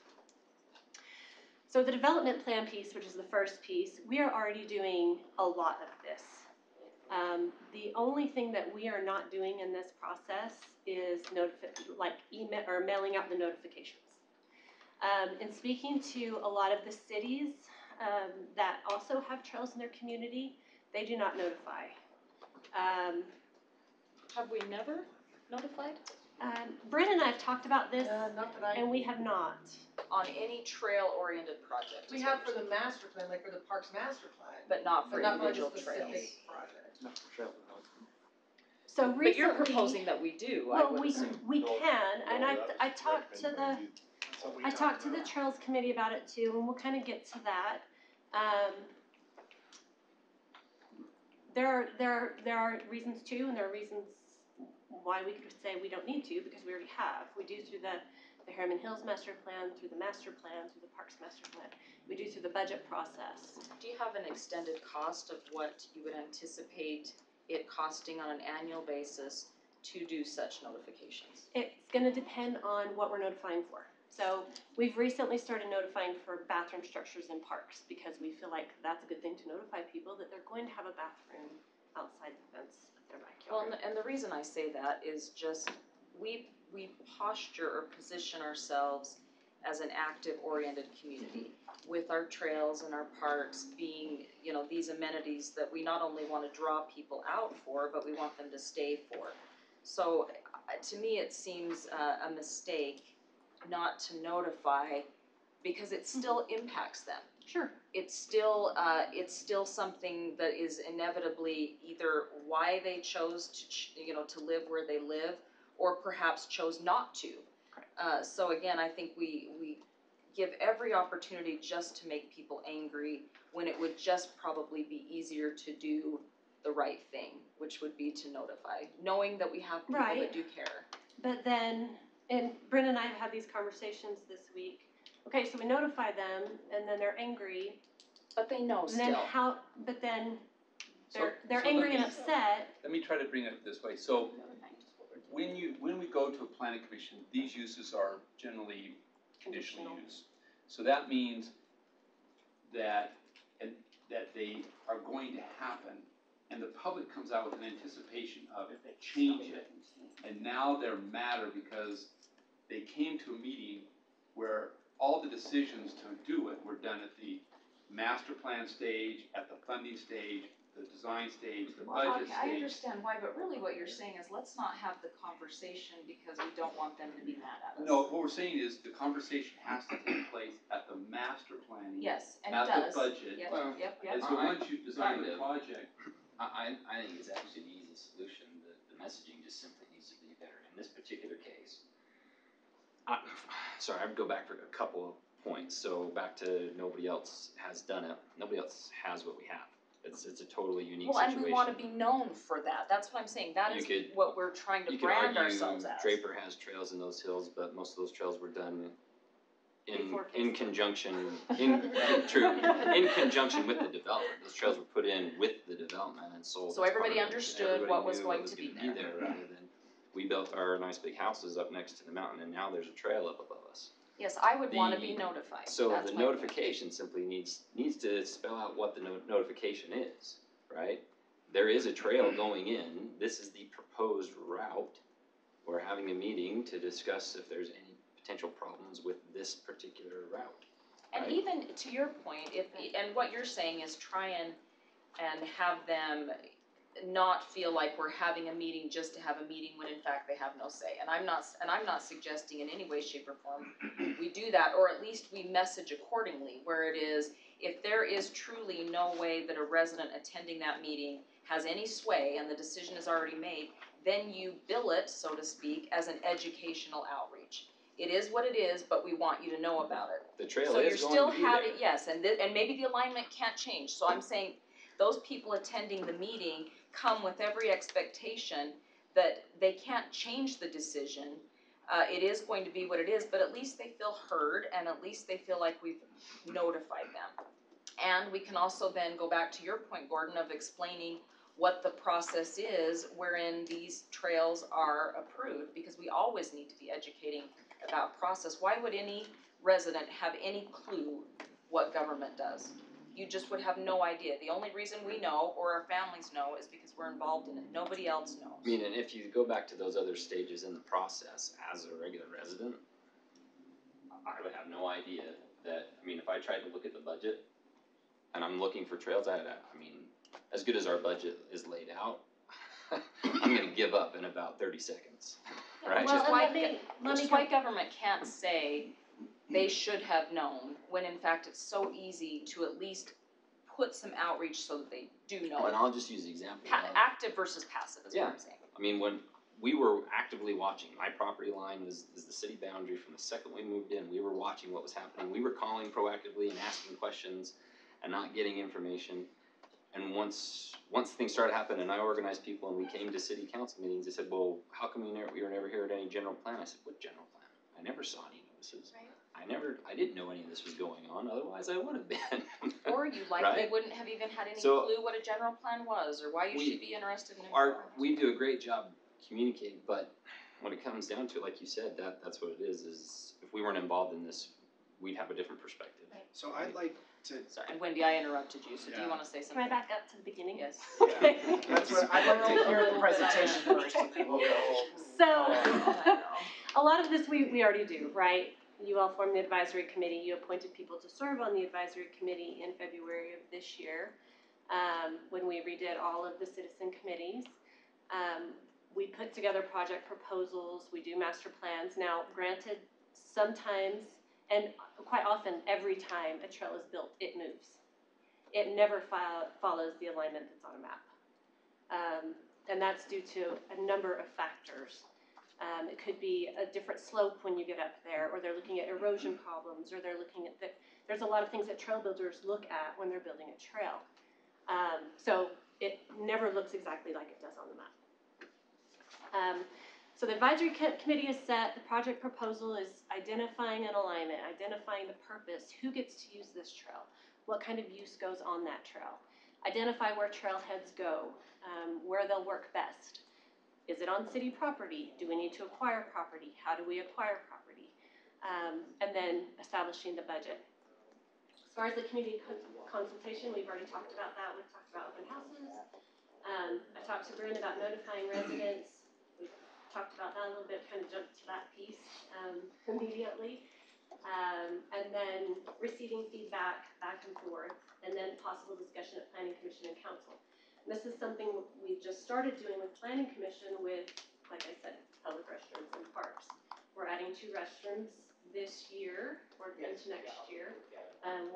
So the development plan piece, which is the first piece, we are already doing a lot of this. The only thing that we are not doing in this process is email or mailing out the notifications. In speaking to a lot of the cities that also have trails in their community, they do not notify. Have we never notified? Brent and I have talked about this, Not that and we have not. On any trail-oriented project? we have for the master plan, like for the parks master plan, But not for but not for the individual specific trails. project. Not for trail. So recently. But you're proposing that we do, I Well, would we assume. can, and I talked to the. That's what we I talked to the about. Trails Committee about it too, and we'll kind of get to that. There are reasons to, and there are reasons why we could say we don't need to, because we already have. We do through the Herriman Hills Master Plan, through the Master Plan, through the Parks Master Plan. We do through the budget process. Do you have an extended cost of what you would anticipate it costing on an annual basis to do such notifications? It's gonna depend on what we're notifying for. So we've recently started notifying for bathroom structures in parks, because we feel like that's a good thing to notify people that they're going to have a bathroom outside the fence of their Well, backyard. and the reason I say that is just, we posture or position ourselves as an active oriented community with our trails and our parks being, these amenities that we not only wanna draw people out for, but we want them to stay for. So, to me, it seems a mistake not to notify, because it still impacts them. Sure. It's still something that is inevitably either why they chose to live where they live, or perhaps chose not to. So again, I think we give every opportunity just to make people angry, when it would just probably be easier to do the right thing, which would be to notify, knowing that we have people Right. that do care. But then, and Brent and I have had these conversations this week. Okay, so we notify them, and then they're angry. But they know And then still. how? But then they're So angry let and me- upset. Let me try to bring it this way. So when we go to a planning commission, these uses are generally conditional use. So that means that they are going to happen, and the public comes out with an anticipation of if they change it, and now they're madder because they came to a meeting where all the decisions to do it were done at the master plan stage, at the funding stage, the design stage, the budget Okay, I stage. understand why, but really what you're saying is, let's not have the conversation because we don't want them to be mad at us. No, what we're saying is the conversation has to take place at the master planning, Yes, and it at does. the budget. Yep, Well, yep. And so once you've designed kind the of. project, I think it's actually an easy solution. The messaging just simply needs to be better. In this particular case, sorry, I would go back for a couple of points. So back to nobody else has done it. Nobody else has what we have. It's a totally unique Well, situation. and we wanna be known for that, that's what I'm saying, that You is could- what we're trying to You could brand argue ourselves as. Draper has trails in those hills, but most of those trails were done Before in Facebook. conjunction, in conjunction with the development. Those trails were put in with the development and sold. So as part everybody of it. understood Everybody what was knew going to be gonna there, rather than we built our nice big houses up next to the mountain and now there's a trail up above us. Yes, I would wanna The- be notified, So that's the my point. notification simply needs to spell out what the notification is, right? There is a trail going in, this is the proposed route. We're having a meeting to discuss if there's any potential problems with this particular route. And right? even to your point, and what you're saying is try and have them not feel like we're having a meeting just to have a meeting when in fact they have no say. And I'm not suggesting in any way, shape, or form we do that, or at least we message accordingly, where it is, if there is truly no way that a resident attending that meeting has any sway and the decision is already made, then you bill it, so to speak, as an educational outreach. It is what it is, but we want you to know about it. The trail So you're is still going to be there. having, yes, and maybe the alignment can't change, so I'm saying, those people attending the meeting come with every expectation that they can't change the decision. It is going to be what it is, but at least they feel heard, and at least they feel like we've notified them. And we can also then go back to your point, Gordon, of explaining what the process is wherein these trails are approved, because we always need to be educating about process. Why would any resident have any clue what government does? You just would have no idea. The only reason we know, or our families know, is because we're involved in it. Nobody else knows. I mean, and if you go back to those other stages in the process, as a regular resident, I would have no idea that, I mean, if I tried to look at the budget, and I'm looking for trails, I mean, as good as our budget is laid out, I'm gonna give up in about 30 seconds, right? Well, Which is why government can't say they should have known, when in fact it's so easy to at least put some outreach so that they do know. And I'll just use the example of, Active versus passive is what I'm saying. I mean, when we were actively watching, my property line is the city boundary from the second we moved in. We were watching what was happening. We were calling proactively and asking questions and not getting information. And once things started happening and I organized people and we came to city council meetings, they said, well, how come you were never here at any general plan? I said, what general plan? I never saw any notices. Right. I didn't know any of this was going on, otherwise I would have been. Or you likely wouldn't have even had any clue what a general plan was, or why you should be interested in it. We do a great job communicating, but when it comes down to it, like you said, that's what it is if we weren't involved in this, we'd have a different perspective. Right. So I'd like to. Sorry, and Wendy, I interrupted you, so do you wanna say something? Can I back up to the beginning? Yes. Okay. That's what, I'd like to hear the presentation first, and then we'll go. So, a lot of this we already do, right? You all formed the advisory committee, you appointed people to serve on the advisory committee in February of this year, when we redid all of the citizen committees. We put together project proposals, we do master plans. Now, granted, sometimes, and quite often, every time a trail is built, it moves. It never follows the alignment that's on a map. And that's due to a number of factors. It could be a different slope when you get up there, or they're looking at erosion problems, or they're looking at there's a lot of things that trail builders look at when they're building a trail. So it never looks exactly like it does on the map. So the advisory committee is set, the project proposal is identifying an alignment, identifying the purpose, who gets to use this trail, what kind of use goes on that trail, identify where trailheads go, where they'll work best. Is it on city property? Do we need to acquire property? How do we acquire property? And then establishing the budget. As far as the community consultation, we've already talked about that. We've talked about open houses. I talked to Bryn about notifying residents. We talked about that a little bit, kind of jumped to that piece immediately. And then receiving feedback back and forth, and then possible discussion at Planning Commission and Council. And this is something we just started doing with Planning Commission with, like I said, public restrooms and parks. We're adding 2 restrooms this year, or into next year,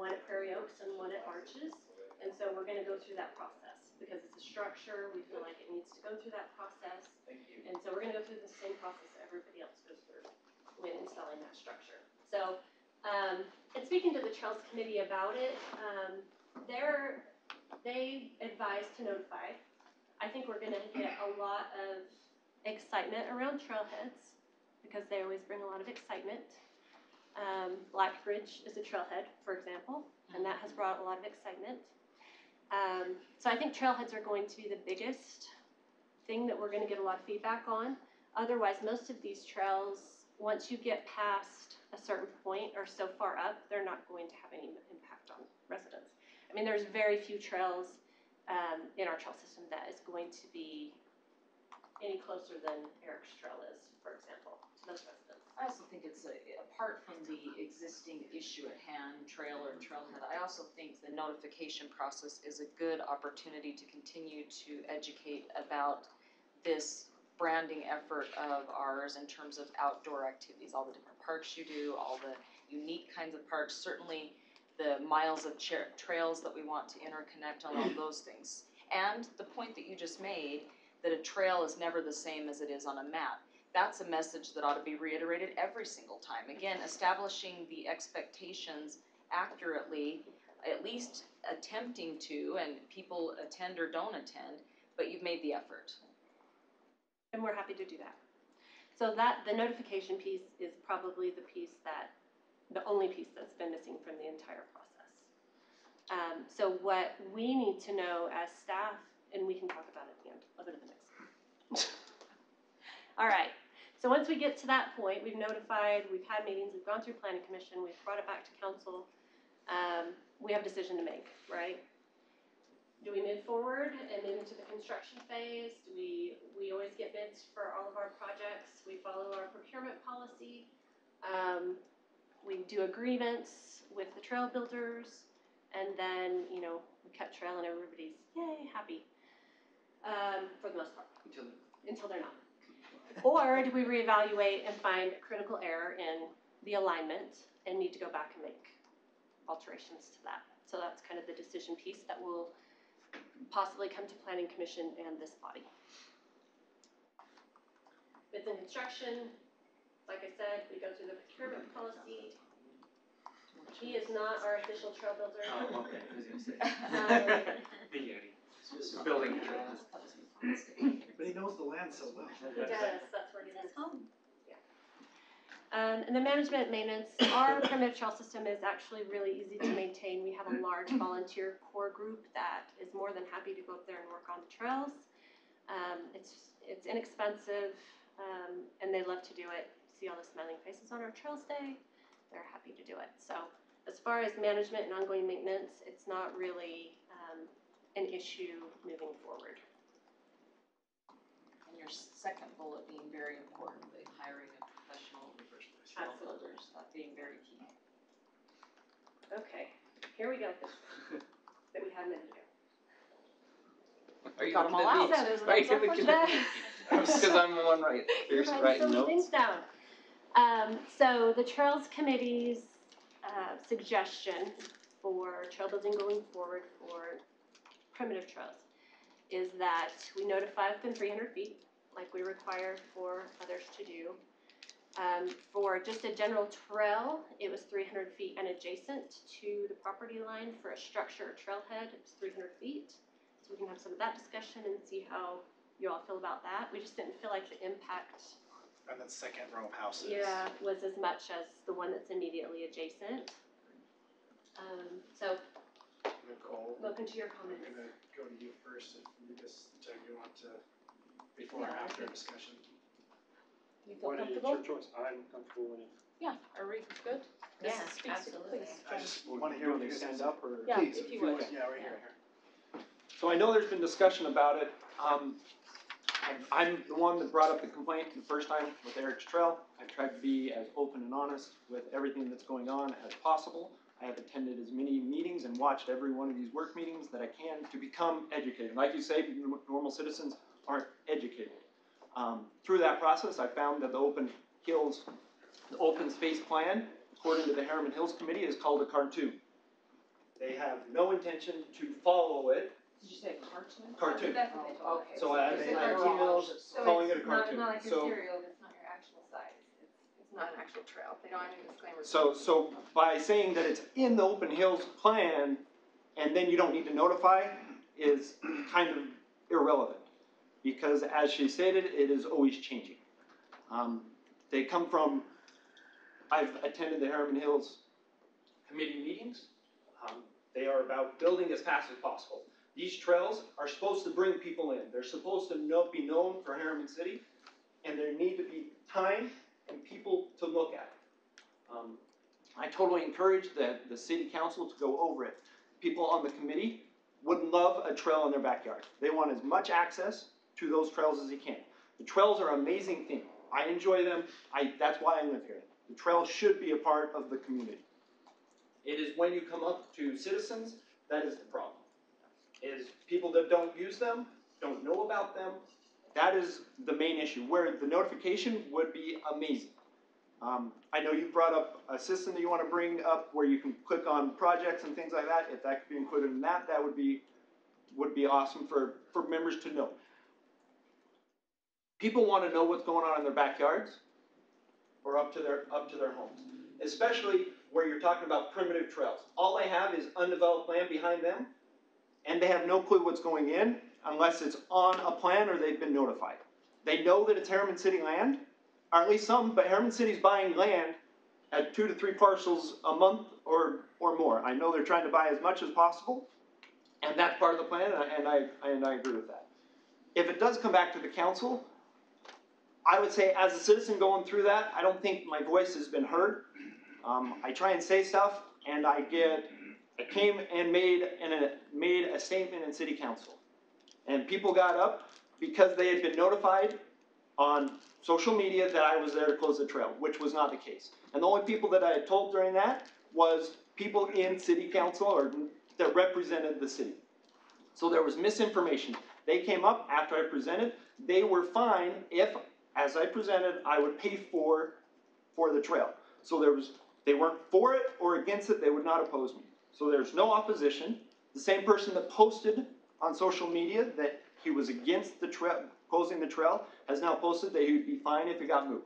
one at Prairie Oaks and one at Arches. And so we're gonna go through that process, because it's a structure, we feel like it needs to go through that process. And so we're gonna go through the same process that everybody else goes through when installing that structure. So, and speaking to the Trails Committee about it, they advised to notify. I think we're gonna get a lot of excitement around trailheads, because they always bring a lot of excitement. Blackbridge is a trailhead, for example, and that has brought a lot of excitement. So I think trailheads are going to be the biggest thing that we're gonna get a lot of feedback on. Otherwise, most of these trails, once you get past a certain point or so far up, they're not going to have any impact on residents. I mean, there's very few trails in our trail system that is going to be any closer than Eric's Trail is, for example, to those residents. I also think it's apart from the existing issue at hand, trail or trailhead, I also think the notification process is a good opportunity to continue to educate about this branding effort of ours in terms of outdoor activities, all the different parks you do, all the unique kinds of parks, certainly the miles of trails that we want to interconnect on all those things. And the point that you just made, that a trail is never the same as it is on a map. That's a message that ought to be reiterated every single time. Again, establishing the expectations accurately, at least attempting to, and people attend or don't attend, but you've made the effort. And we're happy to do that. So that, the notification piece is probably the only piece that's been missing from the entire process. So what we need to know as staff, and we can talk about it at the end, I'll go to the next. All right, so once we get to that point, we've notified, we've had meetings, we've gone through planning commission, we've brought it back to council. We have a decision to make, right? Do we move forward and move into the construction phase? We always get bids for all of our projects. We follow our procurement policy. We do agreements with the trail builders, and then, we cut trail and everybody's, yay, happy, for the most part, until they're not. Or do we reevaluate and find a critical error in the alignment and need to go back and make alterations to that? So that's kind of the decision piece that will possibly come to planning commission and this body. Bids and construction, like I said, we go through the procurement policy. He is not our official trail builder. Oh, okay, I was gonna say. The Yeti. Building trails. But he knows the land so well. He does, that's where he lives. Yeah. And the management maintenance, our primitive trail system is actually really easy to maintain. We have a large volunteer core group that is more than happy to go up there and work on the trails. It's inexpensive, and they love to do it. See all the smiling faces on our trails day, they're happy to do it. So as far as management and ongoing maintenance, it's not really an issue moving forward. And your second bullet being very important, the hiring of professional trail builders, that being very key. Okay, here we go. That we had a minute ago. Are you Got them all looking out. at me? Are you looking at me? Because I'm the one writing Some things notes. down. So the Trails Committee's suggestion for trail building going forward for primitive trails is that we notify within 300 feet, like we require for others to do. For just a general trail, it was 300 feet and adjacent to the property line. For a structure or trailhead, it's 300 feet. So we can have some of that discussion and see how you all feel about that. We just didn't feel like the impact And that second row of houses. was as much as the one that's immediately adjacent. So, Nicole, welcome to your I'm comments. gonna go to you first if you want to, before or after discussion. You feel comfortable? choice? I'm comfortable with it. Yeah, are we good? Yeah, Speak, absolutely. please. I just wanna hear what you guys Stand say. up or? Yeah, Please, if you would. Yeah, right here. So I know there's been discussion about it. I'm the one that brought up the complaint the first time with Eric's Trail. I've tried to be as open and honest with everything that's going on as possible. I have attended as many meetings and watched every one of these work meetings that I can to become educated. Like you say, normal citizens aren't educated. Through that process, I found that the open space plan, according to the Herriman Hills Committee, is called a cartoon. They have no intention to follow it. Did you say cartoon? Cartoon. That's what they told us. Okay. So I It's made a my cartoon. emails So calling it a it's not, cartoon. not like a So- cereal, it's not your actual size, it's not an actual trail, they don't have any disclaimers. So by saying that it's in the open hills plan, and then you don't need to notify, is kind of irrelevant. Because as she stated, it is always changing. They come from, I've attended the Herriman Hills committee meetings. They are about building as fast as possible. These trails are supposed to bring people in. They're supposed to be known for Herriman City, and there need to be time and people to look at it. I totally encourage the city council to go over it. People on the committee would love a trail in their backyard. They want as much access to those trails as they can. The trails are an amazing thing. I enjoy them. That's why I live here. The trails should be a part of the community. It is when you come up to citizens, that is the problem. It is people that don't use them, don't know about them. That is the main issue, where the notification would be amazing. I know you brought up a system that you want to bring up where you can click on projects and things like that. If that could be included in that, that would be awesome for members to know. People want to know what's going on in their backyards or up to their homes, especially where you're talking about primitive trails. All they have is undeveloped land behind them, and they have no clue what's going in unless it's on a plan or they've been notified. They know that it's Herriman City land, or at least some, but Herriman City's buying land at 2 to 3 parcels a month or more. I know they're trying to buy as much as possible, and that's part of the plan, and I agree with that. If it does come back to the council, I would say as a citizen going through that, I don't think my voice has been heard. I try and say stuff, and I came and made a statement in city council. And people got up because they had been notified on social media that I was there to close the trail, which was not the case. And the only people that I had told during that was people in city council or that represented the city. So there was misinformation. They came up after I presented. They were fine if, as I presented, I would pay for the trail. So they weren't for it or against it. They would not oppose me. So there's no opposition. The same person that posted on social media that he was against the trail, closing the trail, has now posted that he would be fine if it got moved.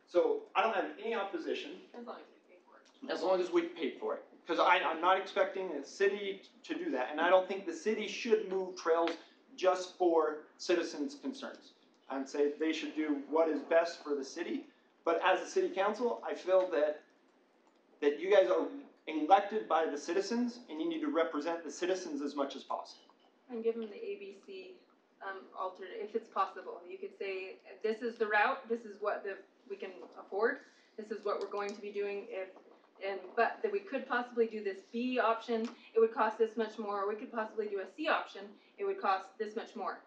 So I don't have any opposition. As long as we pay for it. As long as we paid for it. Because I'm not expecting the city to do that. And I don't think the city should move trails just for citizens' concerns. I'd say they should do what is best for the city. But as a city council, I feel that you guys are elected by the citizens, and you need to represent the citizens as much as possible. And give them the ABC alternate, if it's possible. You could say, this is the route, this is what we can afford, this is what we're going to be doing but that we could possibly do this B option, it would cost this much more, or we could possibly do a C option, it would cost this much more.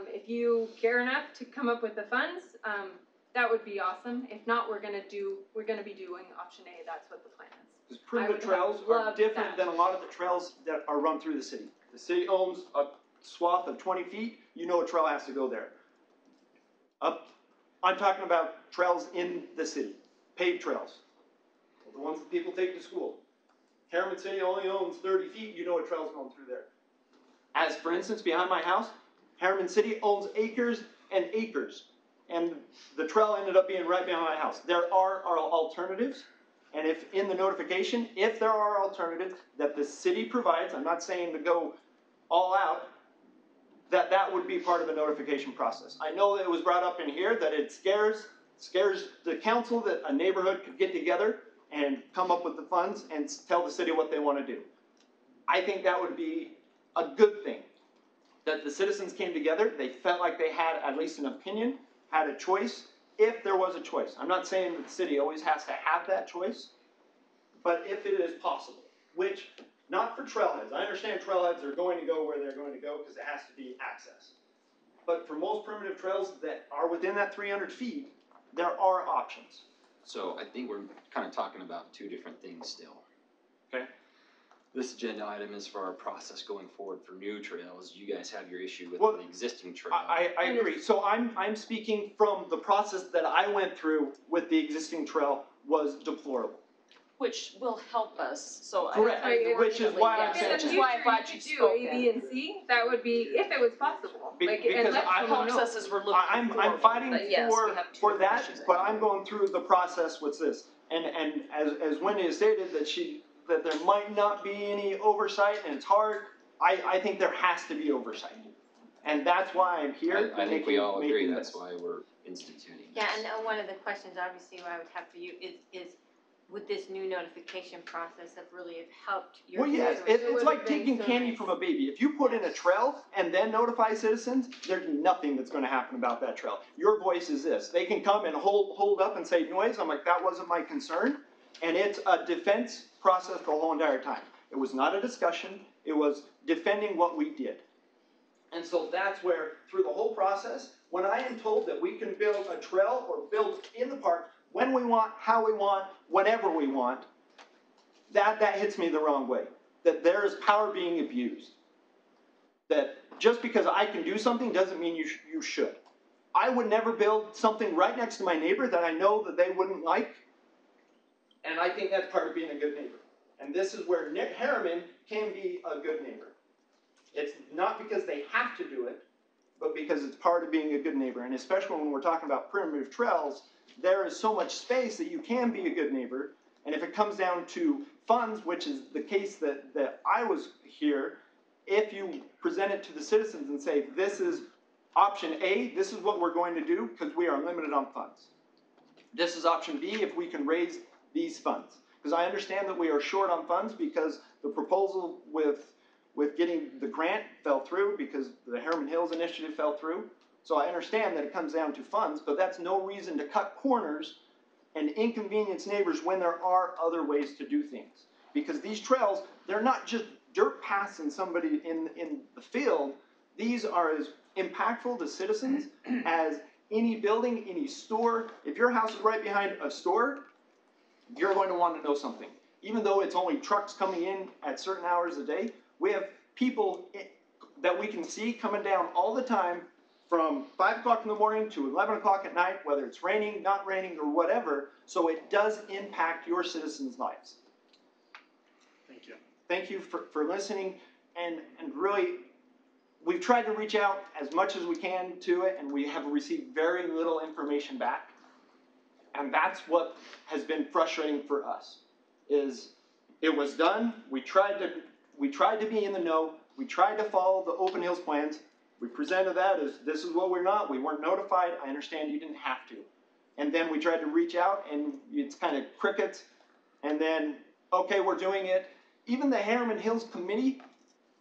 If you care enough to come up with the funds, that would be awesome. If not, we're gonna be doing option A, that's what the plan is. Because primitive trails are different than a lot of the trails that are run through the city. The city owns a swath of 20 feet, you know a trail has to go there. I'm talking about trails in the city, paved trails. The ones that people take to school. Herriman City only owns 30 feet, you know a trail's going through there. As for instance, behind my house, Herriman City owns acres and acres. And the trail ended up being right behind my house. There are alternatives. And if in the notification, if there are alternatives that the city provides, I'm not saying to go all out, that would be part of the notification process. I know that it was brought up in here that it scares the council that a neighborhood could get together and come up with the funds and tell the city what they want to do. I think that would be a good thing. That the citizens came together, they felt like they had at least an opinion, had a choice, if there was a choice. I'm not saying that the city always has to have that choice, but if it is possible, which, not for trailheads. I understand trailheads are going to go where they're going to go because it has to be access. But for most primitive trails that are within that 300 feet, there are options. So I think we're kind of talking about two different things still. Okay. This agenda item is for our process going forward for new trails. You guys have your issue with Well, the existing trail. I agree. So I'm speaking from the process that I went through with the existing trail was deplorable. Which will help us, so. Correct, which is why I'm saying Which is that. why I'm glad you spoke A, B, and C, that would be, if it was possible. Because I helps us as we're looking forward. I'm fighting But yes, we have two for different that, issues but ahead. I'm going through the process with this. And as Wendy has stated, that there might not be any oversight and it's hard, I think there has to be oversight. And that's why I'm here. I think we all agree, making that's this. why we're instituting Yeah, this. and one of the questions obviously I would have for you is would this new notification process have really helped your? Well, yes, concerns? it's like taking candy from a baby. If you put in a trail and then notify citizens, there's nothing that's gonna happen about that trail. Your voice is this. They can come and hold up and say noise. I'm like, that wasn't my concern. And it's a defense process the whole entire time. It was not a discussion. It was defending what we did. And so that's where, through the whole process, when I am told that we can build a trail or build in the park when we want, how we want, whenever we want, that hits me the wrong way. That there is power being abused. That just because I can do something doesn't mean you should. I would never build something right next to my neighbor that I know that they wouldn't like. And I think that's part of being a good neighbor. And this is where Nick Herriman can be a good neighbor. It's not because they have to do it, but because it's part of being a good neighbor. And especially when we're talking about primitive trails, there is so much space that you can be a good neighbor. And if it comes down to funds, which is the case that I was here, if you present it to the citizens and say, this is option A, this is what we're going to do because we are limited on funds. This is option B, if we can raise these funds. Because I understand that we are short on funds because the proposal with getting the grant fell through because the Herriman Hills initiative fell through. So I understand that it comes down to funds, but that's no reason to cut corners and inconvenience neighbors when there are other ways to do things. Because these trails, they're not just dirt paths and somebody in the field. These are as impactful to citizens as any building, any store. If your house is right behind a store, you're going to want to know something. Even though it's only trucks coming in at certain hours a day, we have people that we can see coming down all the time from 5 o'clock in the morning to 11 o'clock at night, whether it's raining, not raining, or whatever. So it does impact your citizens' lives. Thank you. Thank you for listening, and really, we've tried to reach out as much as we can to it, and we have received very little information back. And that's what has been frustrating for us, is it was done, we tried to be in the know, we tried to follow the Open Hills plans, we presented that as this is what we're not, we weren't notified, I understand you didn't have to. And then we tried to reach out and it's kind of crickets, and then, okay, we're doing it. Even the Herriman Hills Committee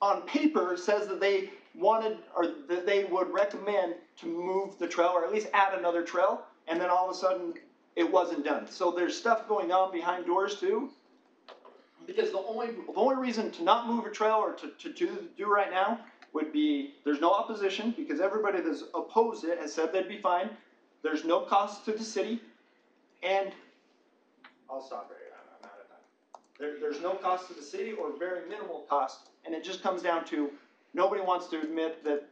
on paper says that they wanted, or that they would recommend to move the trail, or at least add another trail, and then all of a sudden, it wasn't done. So there's stuff going on behind doors too. Because the only reason to not move a trail or to do right now would be, there's no opposition, because everybody that's opposed it has said they'd be fine. There's no cost to the city, and I'll stop right here, I'm out of time. There's no cost to the city or very minimal cost, and it just comes down to nobody wants to admit that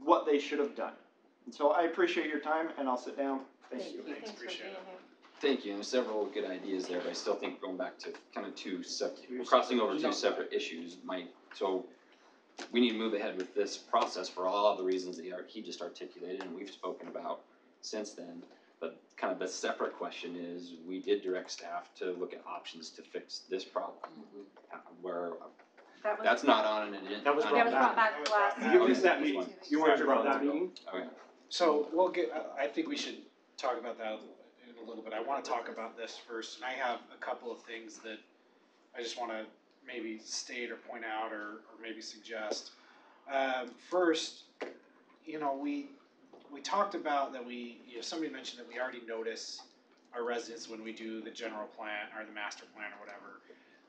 what they should have done. And so I appreciate your time, and I'll sit down. Thank you. Thanks, appreciate it. Thank you, and there's several good ideas there, but I still think going back to kind of crossing over two separate issues so we need to move ahead with this process for all of the reasons that he just articulated and we've spoken about since then. But kind of the separate question is, we did direct staff to look at options to fix this problem. Where that's not on an agenda. That was brought back last. You missed that meeting. You weren't about that meeting. Okay. So I think we should talk about that in a little bit. I want to talk about this first, and I have a couple of things that I just want to maybe state or point out or maybe suggest. First, we talked about that somebody mentioned that we already notice our residents when we do the general plan or the master plan or whatever.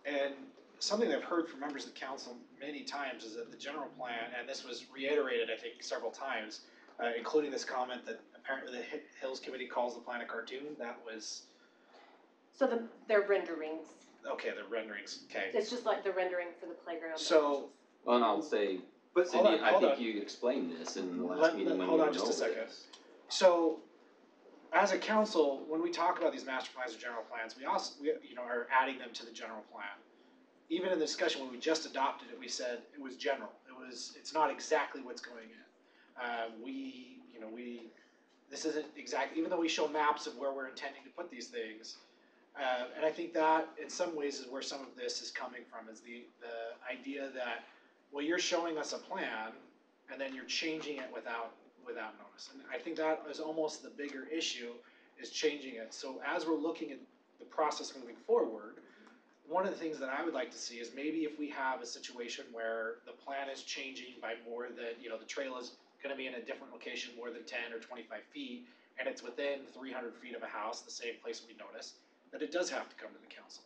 And something that I've heard from members of the council many times is that the general plan, and this was reiterated I think several times, including this comment that apparently the Hills Committee calls the plan a cartoon. That was... So they're renderings. Okay, the renderings, okay. It's just like the rendering for the playground. So... Well, and I'll say, but Cindy, I think you explained this in the last meeting when we went over this. Hold on just a second. So, as a council, when we talk about these master plans or general plans, we also are adding them to the general plan. Even in the discussion when we just adopted it, we said it was general. It's not exactly what's going in. This isn't exactly, even though we show maps of where we're intending to put these things, and I think that in some ways is where some of this is coming from, is the idea that, well, you're showing us a plan and then you're changing it without notice. And I think that is almost the bigger issue, is changing it. So as we're looking at the process moving forward, one of the things that I would like to see is maybe if we have a situation where the plan is changing by more than, the trail is going to be in a different location more than 10 or 25 feet, and it's within 300 feet of a house, the same place we notice, that it does have to come to the council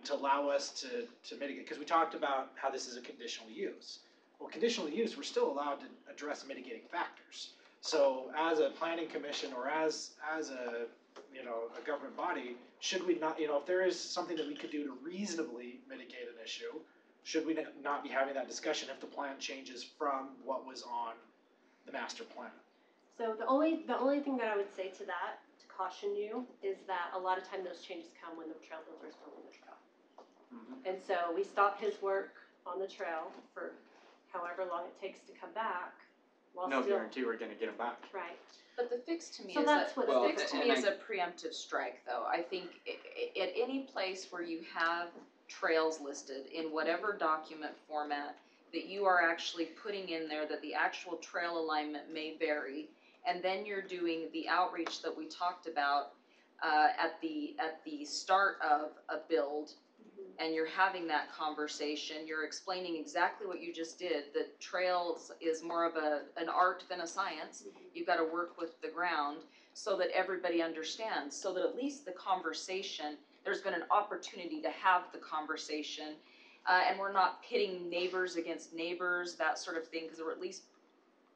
to allow us to mitigate. Because we talked about how this is a conditional use. Well, conditional use, we're still allowed to address mitigating factors. So as a planning commission or as a government body, should we not, if there is something that we could do to reasonably mitigate an issue, should we not be having that discussion if the plan changes from what was on the master plan? So the only thing that I would say to that, to caution you, is that a lot of time those changes come when the trail builder is building the trail. Mm-hmm. And so we stop his work on the trail for however long it takes to come back. No guarantee we're going to get him back. Right. But the fix to me So that's what's is a preemptive strike, though. I think at any place where you have trails listed in whatever document format that you are actually putting in there that the actual trail alignment may vary, and then you're doing the outreach that we talked about, at the start of a build, and you're having that conversation, you're explaining exactly what you just did, that trails is more of an art than a science. You've gotta work with the ground so that everybody understands, so that at least the conversation, there's been an opportunity to have the conversation, and we're not pitting neighbors against neighbors, that sort of thing, because we're at least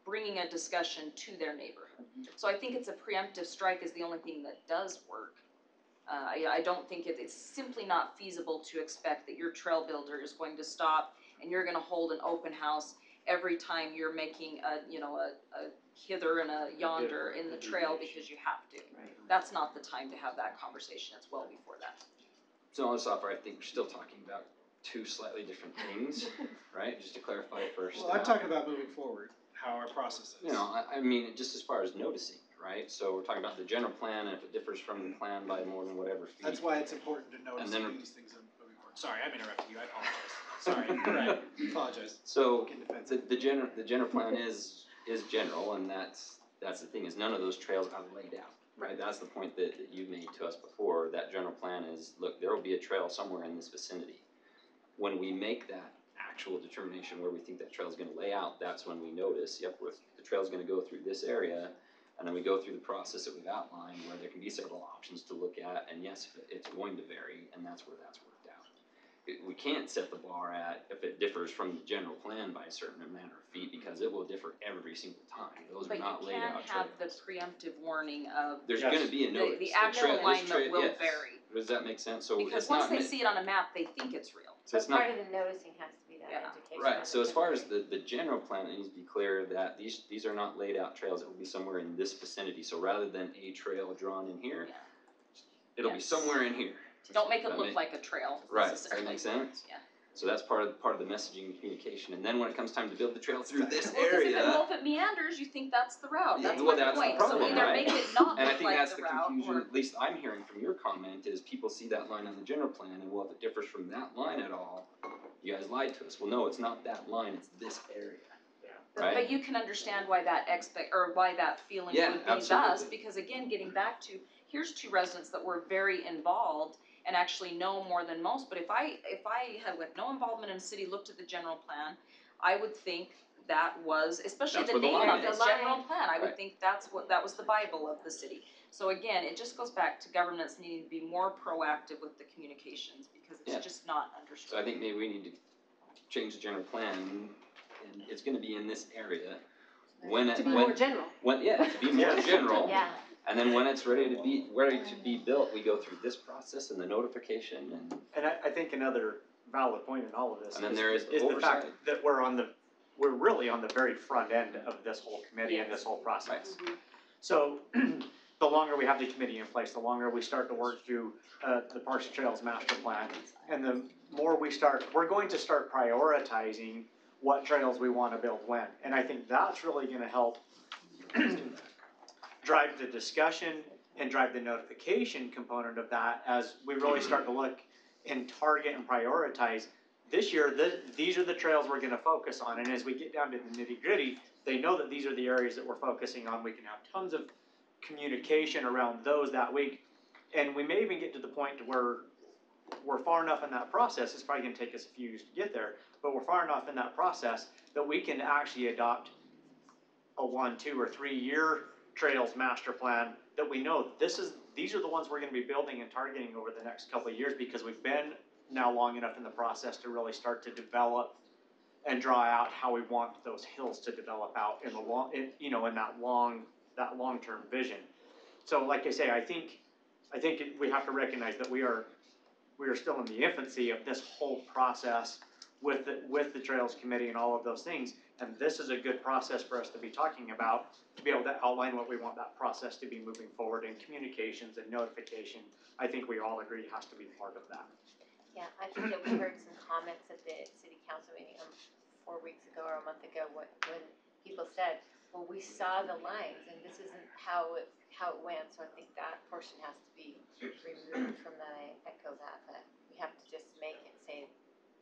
bringing a discussion to their neighborhood. So I think it's a preemptive strike is the only thing that does work. I don't think it's simply not feasible to expect that your trail builder is going to stop and you're gonna hold an open house every time you're making a hither and a yonder in the trail because you have to. That's not the time to have that conversation, it's well before that. So on this offer, I think we're still talking about two slightly different things, right? Just to clarify first. Well, I'm talking about moving forward, how our process is. You know, I mean, just as far as noticing, right? So we're talking about the general plan, and if it differs from the plan by more than whatever feet. That's why it's important to notice And then- these things are moving forward. Sorry, I'm interrupting you, I apologize. Sorry, you're right, apologize. So Getting defensive. the general plan is general, and that's the thing, is none of those trails are laid out. Right, that's the point that you made to us before. That general plan is, look, there will be a trail somewhere in this vicinity. When we make that actual determination where we think that trail is gonna lay out, that's when we notice, yep, the trail's gonna go through this area, and then we go through the process that we've outlined, where there can be several options to look at, and yes, it's going to vary, and that's where that's worked out. We can't set the bar at, if it differs from the general plan by a certain amount of feet, because it will differ every single time. Those are not laid out But you can have the trails. preemptive warning of There's gonna be a notice. the actual trail- this alignment trail- will yes. vary. Does that make sense? So Because it's once not they meant- see it on a map, they think it's real. so it's But part not, of the noticing has to be that Yeah. education. right, so as far as the general plan, it needs to be clear that these are not laid out trails, it will be somewhere in this vicinity, so rather than a trail drawn in here, Yeah. it'll be Yes. somewhere in here. Don't make it That look make- like a trail Right, does that necessarily. make sense? Yeah. So that's part of the messaging and communication, and then when it comes time to build the trail through this Well, cause area, if it meanders, you think that's the route, Yeah, that's well, my that's the point, problem, so either right? make it not and I look think like that's the the route, confusion, or, at least I'm hearing from your comment, is people see that line on the general plan, and well, if it differs from that line at all, you guys lied to us. Well, no, it's not that line, it's this area. Right? but you can understand why that why that feeling Yeah, would be thus, absolutely. because again, getting back to, here's two residents that were very involved and actually know more than most, but if I had with no involvement in the city, looked at the general plan, I would think that was, especially That's the where the name line of is. it, general plan, I would Right. think that was the Bible of the city. So again, it just goes back to governments needing to be more proactive with the communications, because it's Yeah. just not So understood. I think maybe we need to change the general plan, and it's gonna be in this area. To be more general. To be more general. Yeah, And then when it's ready to be built, we go through this process and the notification and. And I think another valid point in all of this And then is, there is is the fact oversight. that we're really on the very front end of this whole committee and this whole process. So, the longer we have the committee in place, the longer we start to work through, the Parks and Trails master plan, and the more we're going to start prioritizing what trails we wanna build when. And I think that's really gonna help drive the discussion and drive the notification component of that as we really start to look and target and prioritize. This year, these are the trails we're gonna focus on, and as we get down to the nitty gritty, they know that these are the areas that we're focusing on. We can have tons of communication around those that week. And we may even get to the point to where we're far enough in that process, it's probably gonna take us a few years to get there, but we're far enough in that process that we can actually adopt a 1, 2, or 3 year trails master plan that we know these are the ones we're gonna be building and targeting over the next couple of years, because we've been now long enough in the process to really start to develop and draw out how we want those hills to develop out in that long-term vision. So like I say, I think we have to recognize that we are still in the infancy of this whole process with the Trails Committee and all of those things. And this is a good process for us to be talking about, to be able to outline what we want that process to be moving forward in communications and notification. I think we all agree has to be part of that. yeah, I think that we heard some comments at the city council meeting 4 weeks ago or a month ago, when people said, well, we saw the lines and this isn't how it went, so I think that portion has to be removed from that. I echo that we have to just make it say,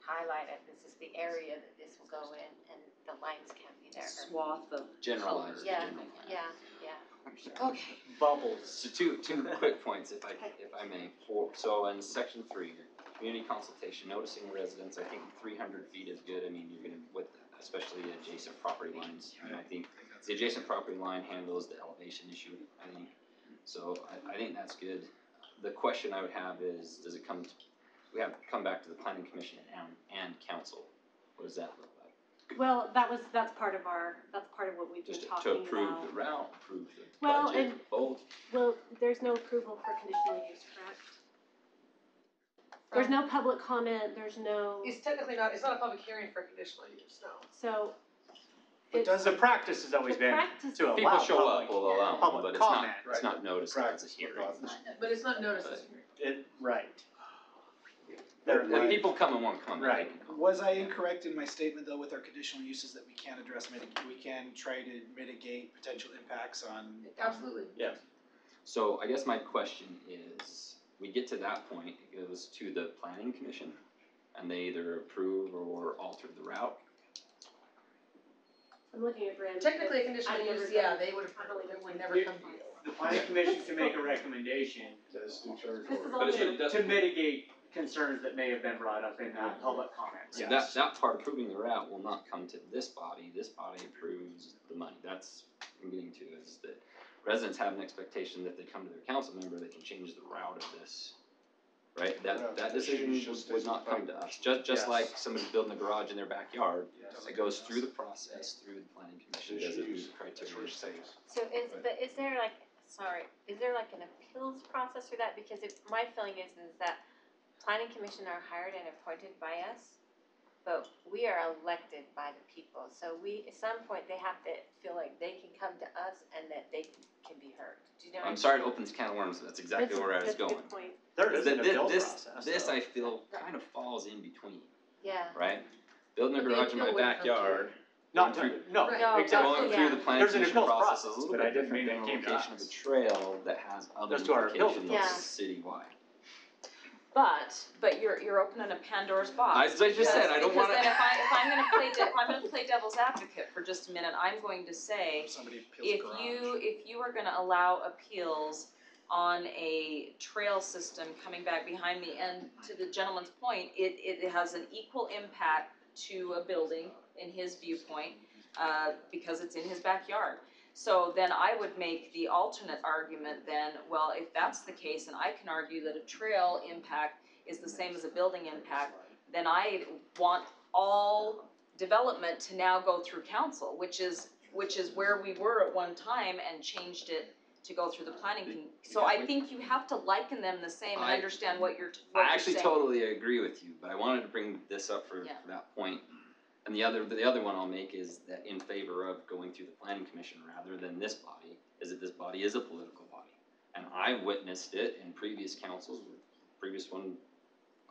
highlight it, this is the area that this will go in, and the lines can't be there. Swath of. Generalized. Yeah, general plan. yeah. Okay. Bubbles. So two quick points, if I may. So in section 3, community consultation, noticing residents, I think 300 feet is good. I mean, you're gonna, with especially adjacent property lines, and I think the adjacent property line handles the elevation issue, I think. So I think that's good. The question I would have is, does it come come back to the planning commission and council? What does that look like? Well, that's part of what we've been Just talking to approve about. the route, approve the Well, budget, and- both? Well, there's no approval for conditional use, correct? There's no public comment, there's no, It's technically not, it's not a public hearing for conditional use, no. so. But it's- the practice has always the been practice to is- People allow show public, up, we'll allow them, public but comment. it's not noticed as a hearing. But it's not noticed as Right. There- If people come and want to come, they Right. can come. Was I incorrect in my statement though with our conditional uses that we can address we can try to mitigate potential impacts on? Absolutely. Yeah. So I guess my question is, we get to that point, it goes to the planning commission, and they either approve or alter the route. I'm looking at Brandon. Technically, a I've conditional never use, done yeah, it. they would never come to you. The planning commission can make a recommendation That's new territory. This is all But new. it does, to mitigate concerns that may have been brought up in that public comment. so that part approving the route will not come to this body approves the money. That's what I'm getting to, is that residents have an expectation that they come to their council member, they can change the route of this. Right, that decision would not come to us, just like somebody building a garage in their backyard, it goes through the process, through the planning commission, does it meet criteria? So is there like an appeals process for that? Because my feeling is that planning commission are hired and appointed by us, but we are elected by the people. So at some point, they have to feel like they can come to us and that they can be heard. Do you know what I'm sorry to open this can of worms, but that's exactly where I was That's a going. good point. There is an appeals This process. I feel kind of falls in between, Yeah. right? Building a But the garage in my appeal wouldn't come to you. backyard, Not going to, no, Right. No, exactly. going yeah. through the planning There's an commission appeals process is a process, little but bit I didn't different mean than it a came to location of us. a trail that has other Goes to our appeals implications Yeah. citywide. But you're opening a Pandora's box. As I just said, I don't wanna. Because then if I'm gonna play devil's advocate for just a minute, I'm going to say, Somebody appeals if garage. you are gonna allow appeals on a trail system coming back behind me, and to the gentleman's point, it has an equal impact to a building in his viewpoint, because it's in his backyard. So then I would make the alternate argument then, well, if that's the case, and I can argue that a trail impact is the same as a building impact, then I want all development to now go through council, which is where we were at one time and changed it to go through the planning. So I think you have to liken them the same and understand what you're saying. I actually totally agree with you, but I wanted to bring this up for that point. And the other one I'll make is that in favor of going through the planning commission rather than this body, is that this body is a political body. And I witnessed it in previous councils, previous one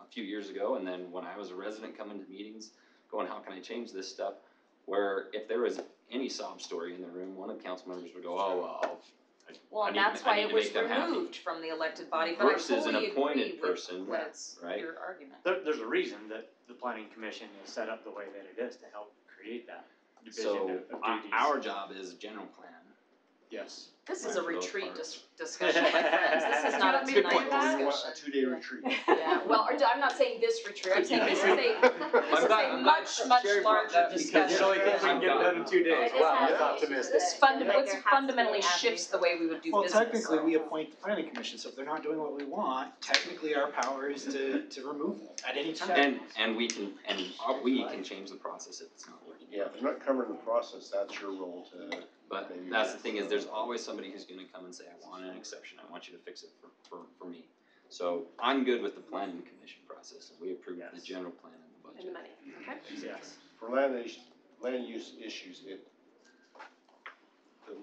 a few years ago, and then when I was a resident coming to meetings, going, how can I change this stuff? Where if there was any sob story in the room, one of the council members would go, oh, well, Well, I and need- that's I why need it to was make them happy. removed from the elected body, but I versus an totally appointed agree with person, what's right? your argument. There's a reason that the planning commission is set up the way that it is to help create that division So of duties. our job is general plan. Yes. This is a For those retreat parts. discussion, my friends, this is not a Do you want me to tonight do that? discussion. A 2-day retreat. Yeah, well, I'm not saying this retreat, I'm saying this is a much Sherry brought larger that Because you only discussion. think we can get it done in 2 days. I just Wow, have that's to- optimistic. This Like, there has to fundamentally be avenues shifts the way we would do Well, business. technically, so. we appoint the planning commission, so if they're not doing what we want, technically our power is to remove them at any time. And we can change the process if it's not working. Yeah, if they're not covering the process, that's your role to. But that's the thing is, there's always somebody who's gonna come and say, I want an exception, I want you to fix it for me. So I'm good with the planning commission process, and we approve the Yes. general plan and the And budget. the money, okay? Yes. For land use issues, the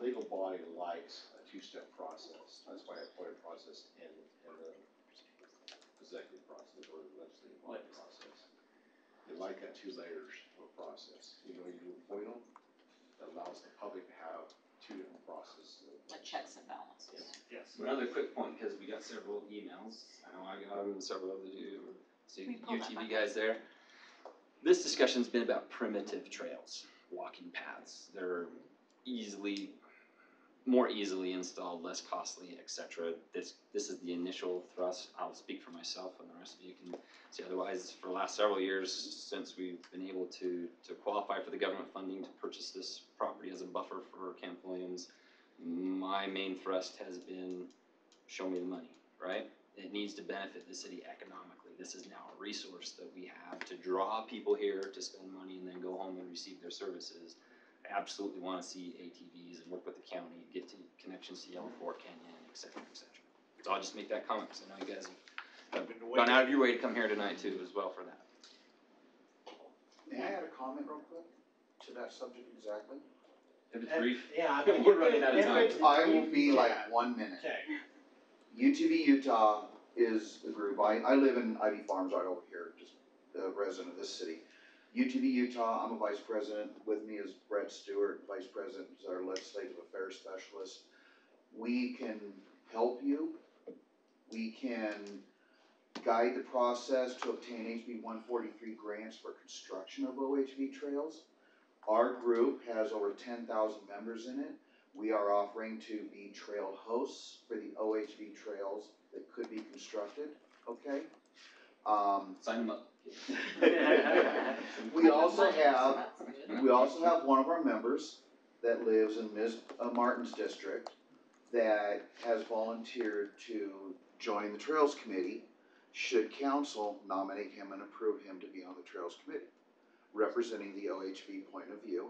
legal body likes a 2-step process. That's why I put a process in the executive process or the legislative body process. They like that 2 layers of a process. You know, you appoint them, that allows the public to have 2 different processes. Like checks and balances. Yes. Another quick point, because we got several emails, I know I got them and several other UTV guys there. This discussion's been about primitive trails, walking paths that are easily more easily installed, less costly, etc. This is the initial thrust. I'll speak for myself, and the rest of you can say otherwise. For the last several years, since we've been able to qualify for the government funding to purchase this property as a buffer for Camp Williams, my main thrust has been, show me the money, right? It needs to benefit the city economically. This is now a resource that we have to draw people here to spend money and then go home and receive their services. I absolutely want to see ATVs and work with the county, get to connections to Yellow Fork Canyon, et cetera, et cetera. So I'll just make that comment, because I know you guys have gone out of your way to come here tonight too, as well for that. May I add a comment real quick to that subject exactly? If it's brief, Yeah, we're running out of time. I will be like 1 minute. Okay. UTV Utah is the group, I live in Ivy Farms right over here, just a resident of this city. UTV Utah, I'm a vice president, with me is Brett Stewart, vice president, is our legislative affairs specialist. We can help you, we can guide the process to obtain HB 143 grants for construction of OHV trails. Our group has over 10,000 members in it. We are offering to be trail hosts for the OHV trails that could be constructed, okay? Sign them up. We also have one of our members that lives in Ms. Martin's district that has volunteered to join the Trails Committee should council nominate him and approve him to be on the Trails Committee, representing the OHV point of view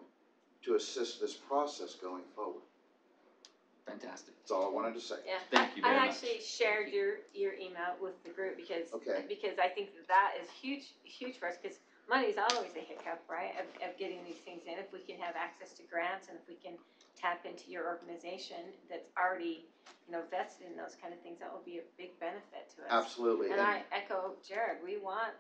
to assist this process going forward. Fantastic. That's all I wanted to say. Yeah, Thank you very I much. actually shared your email with the group because, Okay. because I think that is huge for us, because money is always a hiccup, right, of getting these things in. If we can have access to grants and if we can tap into your organization that's already, vested in those kind of things, that will be a big benefit to us. Absolutely. And I echo Jared, we want,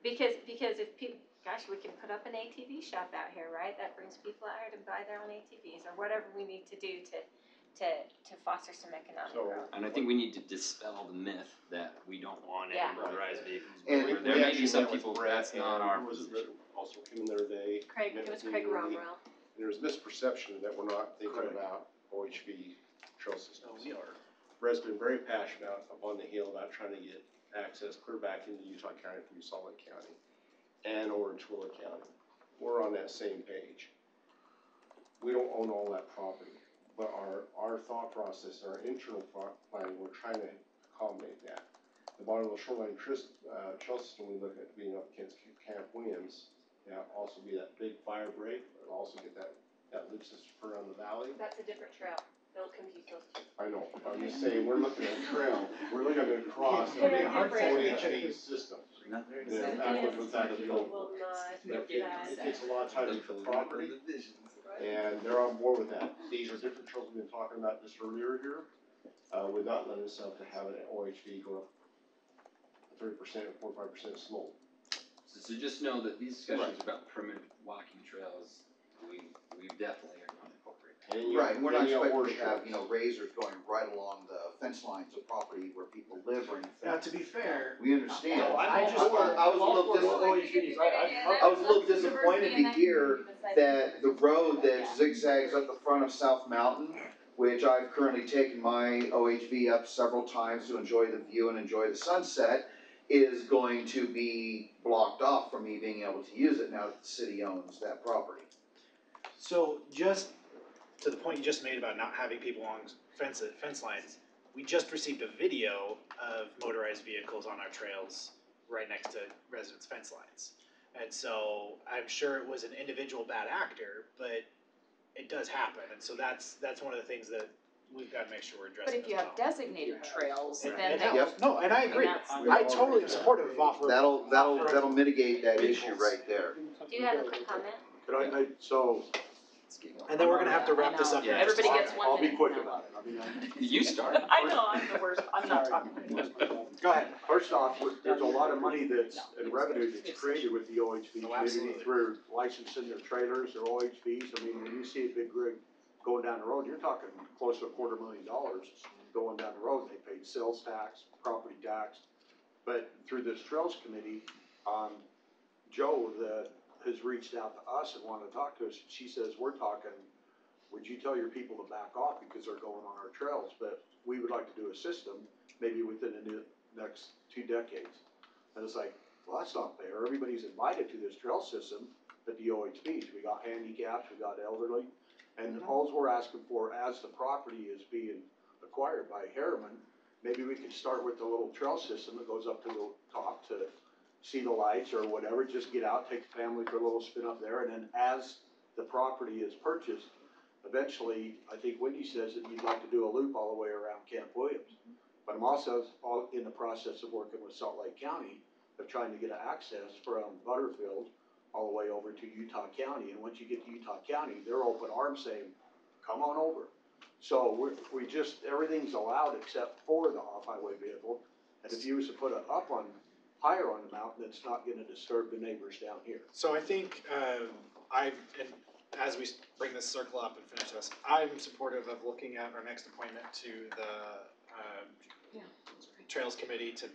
because if people, gosh, we can put up an ATV shop out here, right? That brings people out here to buy their own ATVs or whatever we need to do to foster some economic growth. And I think we need to dispel the myth that we don't want any Yeah. motorized vehicles. And Where there may be some people, that's not our position. Also came in there today. Craig, it was Craig Romero. There's misperception that we're not thinking about OHV trail systems. No, we are. Brett's been very passionate up on the hill about trying to get access clear back into Utah County from Salt Lake County and over in Twilla County. We're on that same page. We don't own all that property, but our thought process, our internal planning, we're trying to accommodate that. The Bonneville Shoreline Trail System, we look at being up against Camp Williams, also be that big fire break, but also get that loop system around the valley. That's a different trail. Don't confuse those two. I know, I'm just saying, we're looking at a trail, we're looking across the They're different. OHV system. The aqueduct that is built. Will not It do that. takes a lot of time to get the property, and they're on board with that. These are different trails we've been talking about just earlier here, would not lend itself to having an OHV go up 30% or 45% slope. So just know that these discussions about primitive walking trails, we definitely are going to incorporate. Right, we're not expecting to have, razors going right along the fence lines of property where people live or anything. Now, to be fair, We understand. I was a little disappointed to hear that the road that zigzags up the front of South Mountain, which I've currently taken my OHV up several times to enjoy the view and enjoy the sunset, is going to be blocked off from me being able to use it now that the city owns that property. so just to the point you just made about not having people along fence lines, we just received a video of motorized vehicles on our trails right next to residents' fence lines. And so I'm sure it was an individual bad actor, but it does happen. And so that's one of the things that we've got to make sure we're But addressing if you as have well. designated trails, It then they, helps. No, and I agree. I totally am supportive of off-road. That'll mitigate that issue right there. Do you have a quick comment? And then we're gonna have to wrap this up. Yeah. in just a everybody gets second. 1 minute. about it. You start. I know, I'm the worst, I'm not talking. Go ahead. First off, there's a lot of money that's, and revenue that's created with the OHV Oh, community absolutely. through licensing their trailers, their OHVs. I mean, when you see a big rig going down the road, you're talking close to $250,000 going down the road. They paid sales tax, property tax. But through this Trails Committee, Joe has reached out to us and wanted to talk to us. She says, we're talking would you tell your people to back off because they're going on our trails? But we would like to do a system, maybe within the next 2 decades. And it's like, well, that's not fair. Everybody's invited to this trail system at the OHBs. We got handicaps, we got elderly. And alls we're asking for, as the property is being acquired by Herriman, maybe we could start with the little trail system that goes up to the top to see the lights or whatever, just get out, take the family for a little spin up there, and then as the property is purchased, eventually, I think Wendy says that you'd like to do a loop all the way around Camp Williams. But I'm also in the process of working with Salt Lake County of trying to get access from Butterfield all the way over to Utah County, and once you get to Utah County, they're open arms saying, come on over. So we just, everything's allowed except for the off-highway vehicle, and if you was to put it up on, higher on the mountain, it's not gonna disturb the neighbors down here. So I think, and as we bring this circle up and finish this, I'm supportive of looking at our next appointment to the, Trails Committee to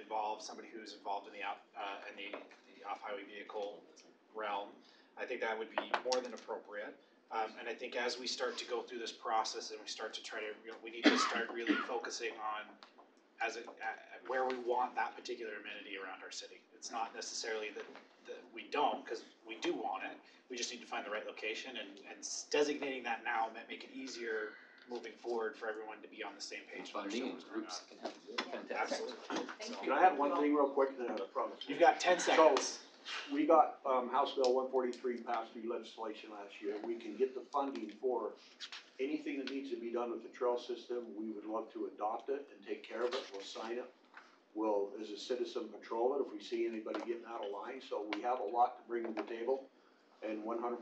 involve somebody who's involved in the off-highey vehicle realm. I think that would be more than appropriate. And I think as we start to go through this process and we start to try to, we need to start really focusing on where we want that particular amenity around our city. It's not necessarily that we don't, because we do want it. We just need to find the right location, and designating that now might make it easier moving forward for everyone to be on the same page. Funding and groups can help do it. Fantastic. Absolutely. So, Can I have one thing real quick, and then I promise? you've got 10 seconds. So, we got, House Bill 143 passed through legislation last year. We can get the funding for anything that needs to be done with the trail system. We would love to adopt it and take care of it. We'll sign it. We'll, as a citizen, patrol it if we see anybody getting out of line. So we have a lot to bring to the table and 100%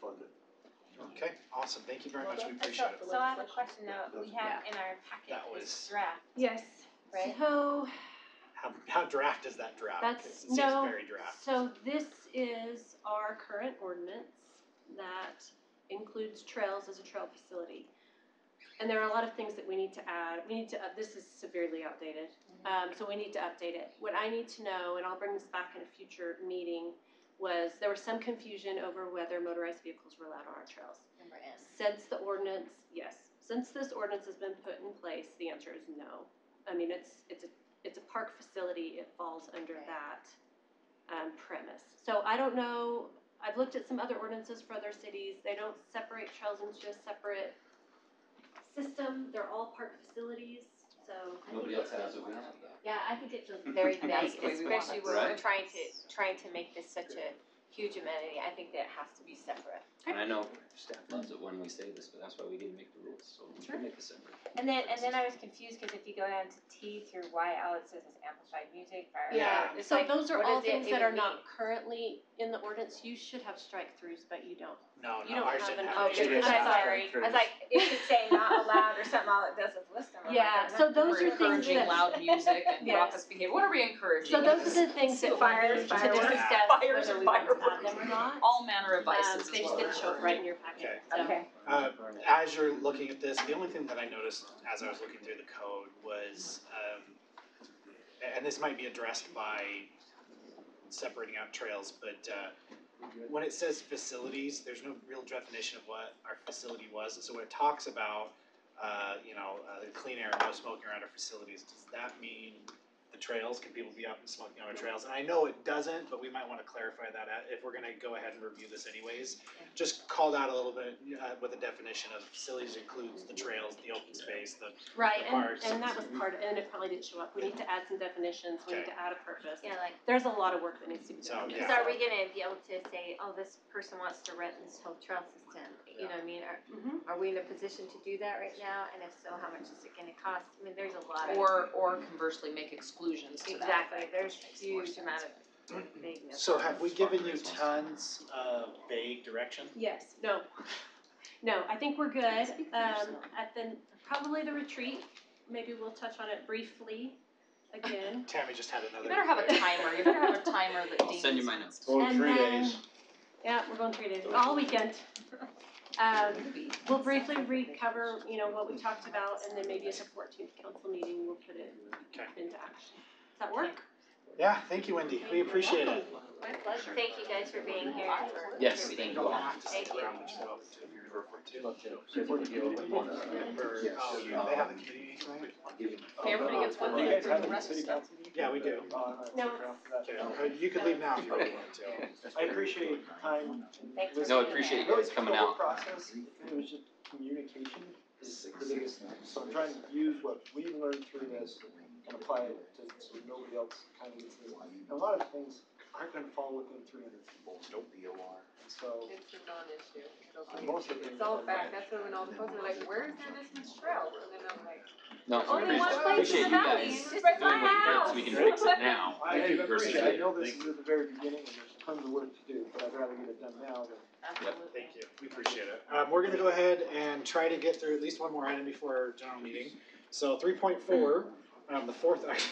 funded. Okay, awesome. Thank you very much. We appreciate it. So I have a question now, we have in our packet That this was- draft, Yes. right? So, How draft is that draft? That's, 'Cause it seems no, very draft. so this is our current ordinance that includes trails as a trail facility. And there are a lot of things that we need to add. This is severely outdated, so we need to update it. What I need to know, and I'll bring this back in a future meeting, was there was some confusion over whether motorized vehicles were allowed on our trails. Number N. Since the ordinance, yes, since this ordinance has been put in place, the answer is no. I mean, it's a park facility, it falls under that premise. So I don't know, I've looked at some other ordinances for other cities, they don't separate trails into a separate system, they're all park facilities, so. Nobody else has it, we have that. Yeah, I think it feels very That's vague, the way we want especially it. when we're Right. trying to make this such a huge amenity. I think that it has to be separate. And I know staff loves it when we say this, but that's why we didn't make the rules, so we can make it separate. And then I was confused because if you go down to T through Y, all it says is amplified music, fire. Yeah, It's so like, those are what all does it things that even are not mean? currently in the ordinance, you should have strike-throughs, but you don't. No, You no, don't ours have didn't an have option. it. I'm sorry. I was like, it could say not allowed or something, all it does is list them. I'm like, Yeah, I'm so not- those We're are things encouraging that. loud music and Yes. raucous behavior. What are we encouraging? So those are the things that we Fires, need to fireworks. discuss Fires whether and we want to add fireworks. them or not. All manner of vices They is just what didn't we're show up right in your packet, so. Okay. As you're looking at this, the only thing that I noticed as I was looking through the code was, and this might be addressed by separating out trails, but when it says facilities, there's no real definition of what our facility was. And so when it talks about, the clean air and no smoking around our facilities, does that mean the trails? Can people be out and smoking on our trails? And I know it doesn't, but we might want to clarify that if we're going to go ahead and review this anyways. Just call that a little bit with a definition of facilities includes the trails, the open space, the Right, parks. and that was part of, and it probably didn't show up, we need to add some definitions, we need Okay. to add a purpose. Yeah, like, There's a lot of work that needs to be So, done. yeah. so are we gonna be able to say, oh, this person wants to rent this whole trail system? You know what I mean? Mhm. Are we in a position to do that right now? And if so, how much is it gonna cost? I mean, there's a lot of. or conversely make exclusions to that Exactly, effect, there's which makes more huge sense. amount of vagueness. So have we given you tons of vague direction? Yes, no, I think we're good, at probably the retreat, maybe we'll touch on it briefly again. Tammy just had another. You better have a timer, you better have a timer that I'll dings. send you my notes. Going And 3 then- days. Yeah, we're going 3 days, all weekend. We'll briefly recover, what we talked about, and then maybe at the 14th council meeting, we'll put it Okay. into action. Does that work? Yeah, thank you, Wendy. We appreciate it. My pleasure. pleasure. Thank you guys for being here. Yes, thank you all. Thank you. They have the committee tonight? Everybody gets one. You guys have The a rest of city stuff. council meeting? Yeah, we do. No. Okay, you could leave now if you want to. I appreciate time and Thanks for listening. No, I appreciate you Really, guys coming the whole out. process, it was just communication is the biggest thing. So I'm trying to use what we learned through this and apply it to, so nobody else kind of gets this. And a lot of things aren't gonna fall within 300 people. Nope. And so, It's a non-issue. most of the things. It's all back, that's when all the folks are like, where's Anderson's Trail? And then I'm like, No, only one place appreciate in the you valley, guys and it's right doing by what you my can house. so we can fix it now I versus appreciate, I later. know this is at the very beginning and there's tons of work to do, but I'd rather get it done now than. Thank you, we appreciate it. We're gonna go ahead and try to get through at least one more item before our general meeting. So 3.4, the fourth item,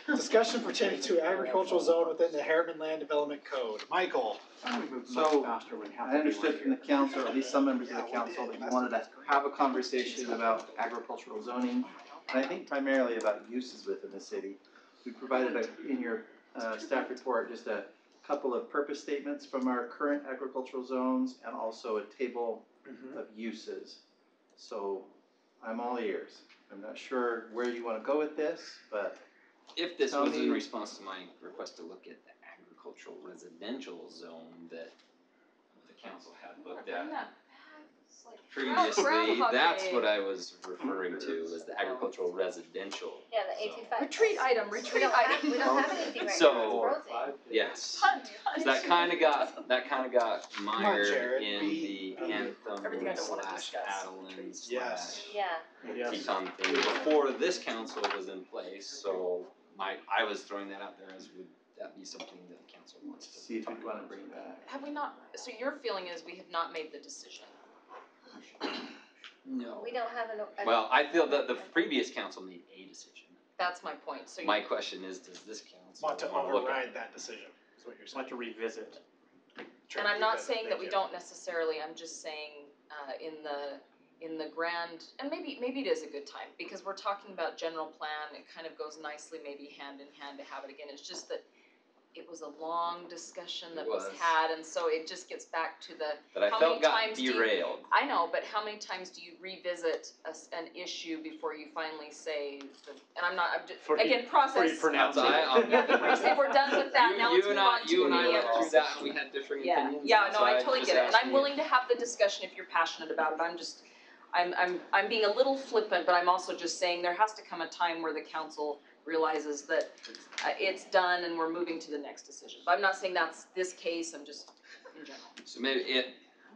discussion pertaining to agricultural zone within the Herriman Land Development Code. Michael? So, I understood from the council, or at least some members of the council, that you wanted to have a conversation about agricultural zoning, and I think primarily about uses within the city. We provided in your staff report just a couple of purpose statements from our current agricultural zones and also a table of uses. So I'm all ears. I'm not sure where you want to go with this, but If this Tell was in me- response to my request to look at the agricultural residential zone that the council had looked Bring at that back. It's like previously, Groundhog that's Day. what I was referring to, was the agricultural residential. Yeah, the 825. Retreat item, We retreat don't have, item. we don't have anything right So- now, it's frozen. Yes. Hunt. 'Cause that kinda got mired Jared, in be- the anthem Everything I don't wanna slash discuss. Adeline Yes. slash Yeah, Teton thing before this council was in place, so I was throwing that out there as would that be something that the council wants to see if talk you'd want to about. bring back. Have we not, so your feeling is we have not made the decision? No. we don't have an. Well, I feel that the previous council made a decision. That's my point, so. My question is, does this council Want to wanna look at override that decision, is what you're saying. want to revisit. And I'm not saying that we don't necessarily, I'm just saying, in the grand, and maybe it is a good time, because we're talking about general plan, it kind of goes nicely maybe hand in hand to have it again, it's just that it was a long discussion that It was was. had, and so it just gets back to the, That I how felt many got times do you- derailed. I know, but how many times do you revisit an issue before you finally say, and I'm just, again, process. pronounce it. Yeah, before you say we're done with that, now let's move on to You and I any went others. through that and we had differing Yeah, opinions. yeah, and no, so I was totally just get it, and I'm asking willing to have the discussion if you're passionate about it, I'm being a little flippant, but I'm also just saying there has to come a time where the council realizes that it's done and we're moving to the next decision. But I'm not saying that's this case, I'm just in general. So maybe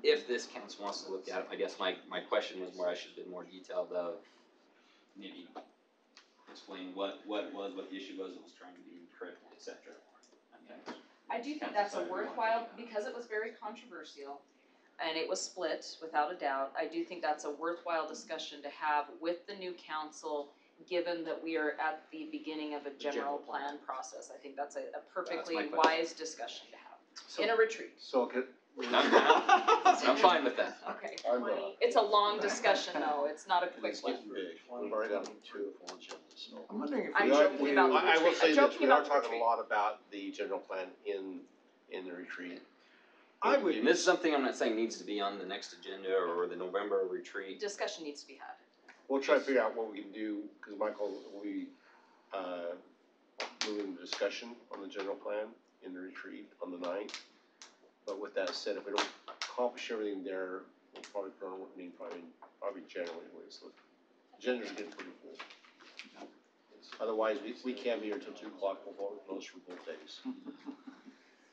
if this council wants to look at it, I guess my question was more, I should have been more detailed of maybe explain what it was, what the issue was, it was trying to be corrected, et cetera. Okay. I do think that's a worthwhile, because it was very controversial and it was split without a doubt, I do think that's a worthwhile discussion to have with the new council, given that we are at the beginning of a general plan process. I think that's a perfectly That's my question. wise discussion to have, in a retreat. So could. I'm fine with that. Okay. It's a long discussion though, it's not a quick It's one. getting big, we've already got two full agendas, so. I'm wondering if I'm we joking about the I will retreat, say I'm this, joking we are about the talking retreat. a lot about the general plan in the retreat. I would, And this is something I'm not saying needs to be on the next agenda or the November retreat. Discussion needs to be had. We'll try to figure out what we can do, cause Michael, we, moving the discussion on the general plan in the retreat on the 9th. But with that said, if we don't accomplish everything there, we'll probably put on a meeting probably January, so agendas get pretty full. Otherwise, we can't be here till 2 o'clock, we'll vote those for both days.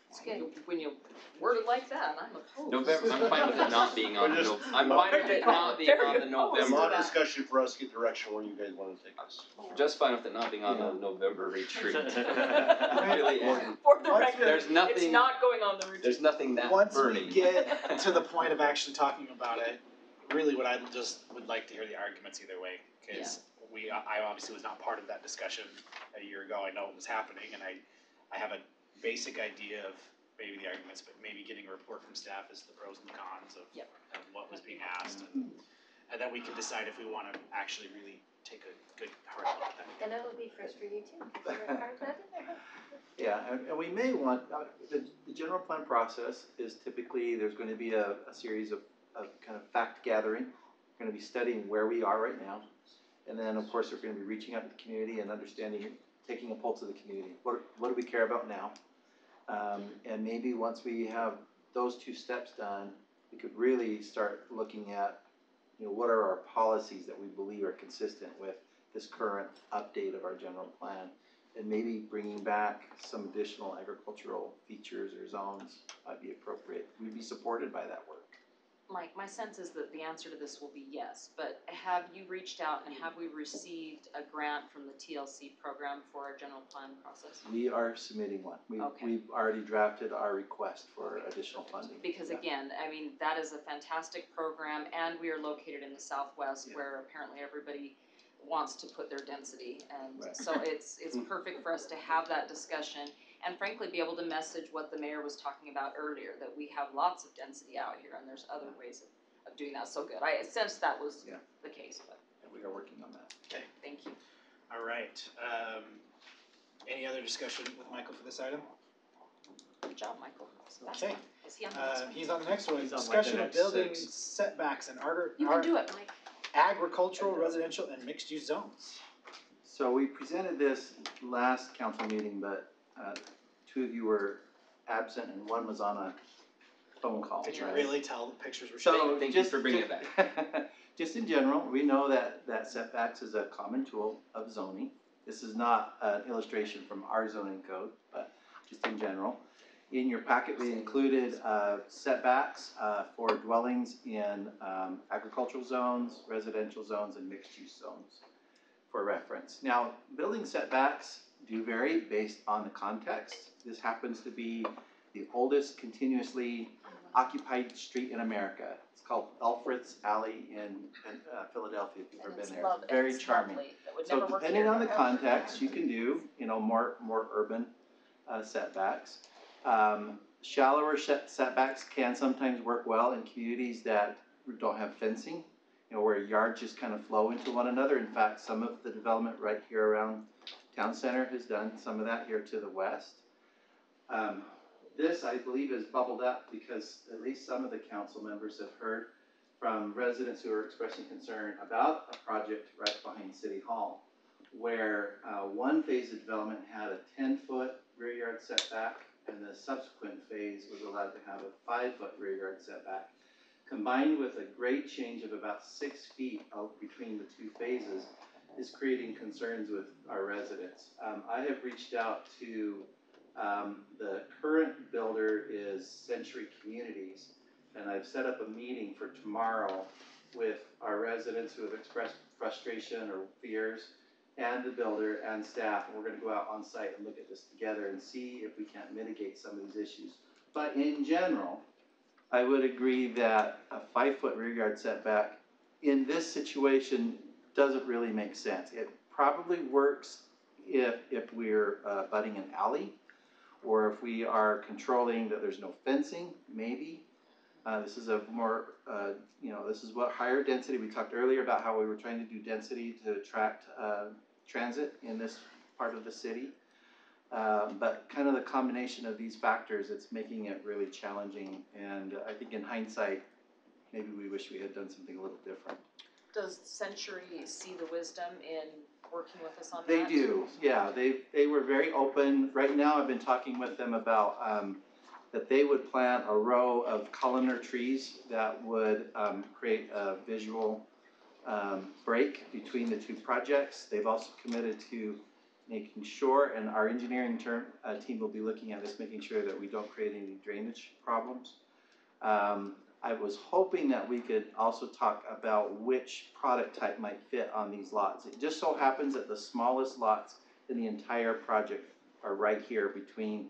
It's good. When you word it like that, I'm opposed. November, I'm fine with it not being on the, I'm fine with it not being on the A November. lot of discussion for us to get direction where you guys wanna take us. Just fine with it not being on the November retreat. Really am. For the record, There's it's nothing, not going on the retreat. there's nothing that once burning. we get to the point of actually talking about it, really what I just would like to hear the arguments either way, cause I obviously was not part of that discussion a year ago, I know it was happening, and I have a basic idea of maybe the arguments, but maybe getting a report from staff as the pros and the cons of what was being asked, and then we can decide if we wanna actually really take a good hard look at that. And it will be first for you too, 'cause you were part of that. Yeah, and we may want, the general plan process is typically, there's going to be a series of kind of fact gathering. We're going to be studying where we are right now. And then, of course, we're going to be reaching out to the community and understanding, taking a pulse of the community. What do we care about now? And maybe once we have those two steps done, we could really start looking at, what are our policies that we believe are consistent with this current update of our general plan, and maybe bringing back some additional agricultural features or zones might be appropriate. We'd be supported by that work. Mike, my sense is that the answer to this will be yes, but have you reached out and have we received a grant from the TLC program for our general plan process? We are submitting one. We've already drafted our request for additional funding. Because again, I mean, that is a fantastic program, and we are located in the Southwest where apparently everybody wants to put their density, and so it's perfect for us to have that discussion, and frankly be able to message what the mayor was talking about earlier, that we have lots of density out here and there's other ways of doing that. So good, I sensed that was the case, but we are working on that. Okay, thank you. all right. Any other discussion with Michael for this item? Good job, Michael. So that's Okay. fine. Is he on the next one? He's on the next one. He's on like Discussion the of next building 6. setbacks and You can do it, Mike. agricultural, residential, and mixed-use zones. So we presented this last council meeting, but 2 of you were absent and 1 was on a phone call. Could you right? really tell the pictures were So showing? Thank you for bringing it back. Just in general, we know that setbacks is a common tool of zoning. This is not an illustration from our zoning code, but just in general. In your packet, we included setbacks for dwellings in agricultural zones, residential zones, and mixed-use zones for reference. Now, building setbacks do vary based on the context. This happens to be the oldest continuously occupied street in America. It's called Alfred's Alley in Philadelphia, if you've ever been there. It's very charming. So depending on the context, you can do, more urban setbacks. Shallower setbacks can sometimes work well in communities that don't have fencing, where yards just kind of flow into one another. In fact, some of the development right here around Town Center has done some of that here to the west. This, I believe, is bubbled up because at least some of the council members have heard from residents who are expressing concern about a project right behind City Hall, where one phase of development had a 10-foot rear yard setback, and the subsequent phase was allowed to have a 5-foot rear yard setback, combined with a grade change of about 6 feet between the 2 phases, is creating concerns with our residents. I have reached out to the current builder is Century Communities, and I've set up a meeting for tomorrow with our residents who have expressed frustration or fears, and the builder and staff, and we're going to go out on site and look at this together and see if we can't mitigate some of these issues. But in general, I would agree that a 5-foot rear yard setback in this situation doesn't really make sense. It probably works if we're butting an alley, or if we are controlling that there's no fencing, maybe. This is a more, this is what higher density, we talked earlier about how we were trying to do density to attract transit in this part of the city. But kind of the combination of these factors, it's making it really challenging. And I think in hindsight, maybe we wish we had done something a little different. Does Century see the wisdom in working with us on They that? do, yeah. They were very open. Right now, I've been talking with them about that they would plant a row of columnar trees that would create a visual break between the 2 projects. They've also committed to making sure, and our engineering team will be looking at this, making sure that we don't create any drainage problems. I was hoping that we could also talk about which product type might fit on these lots. It just so happens that the smallest lots in the entire project are right here between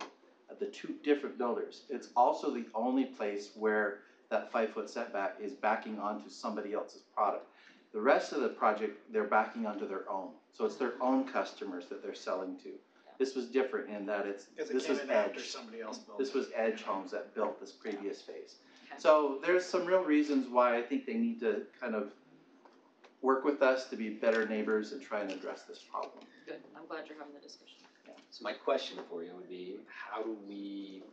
the 2 different builders. It's also the only place where that 5-foot setback is backing onto somebody else's product. The rest of the project, they're backing onto their own. So it's their own customers that they're selling to. This was different in that this was Edge. Somebody else built This was Edge Homes that built this previous phase. Okay. So there's some real reasons why I think they need to kind of work with us to be better neighbors and try and address this problem. Good, I'm glad you're having the discussion. So my question for you would be, how do we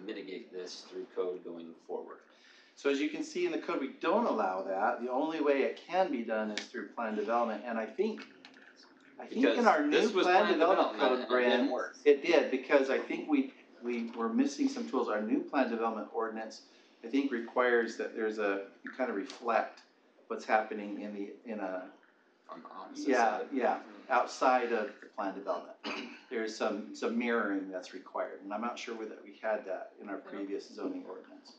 mitigate this through code going forward? So as you can see in the code, we don't allow that. The only way it can be done is through plan development, and I think in our new this was plan development and code, it Brand, didn't work. it did, because I think we were missing some tools. Our new plan development ordinance, I think, requires that you kind of reflect what's happening in a, On the opposite yeah, side. yeah, outside of the plan development. There's some mirroring that's required, and I'm not sure whether we had that in our previous zoning ordinance.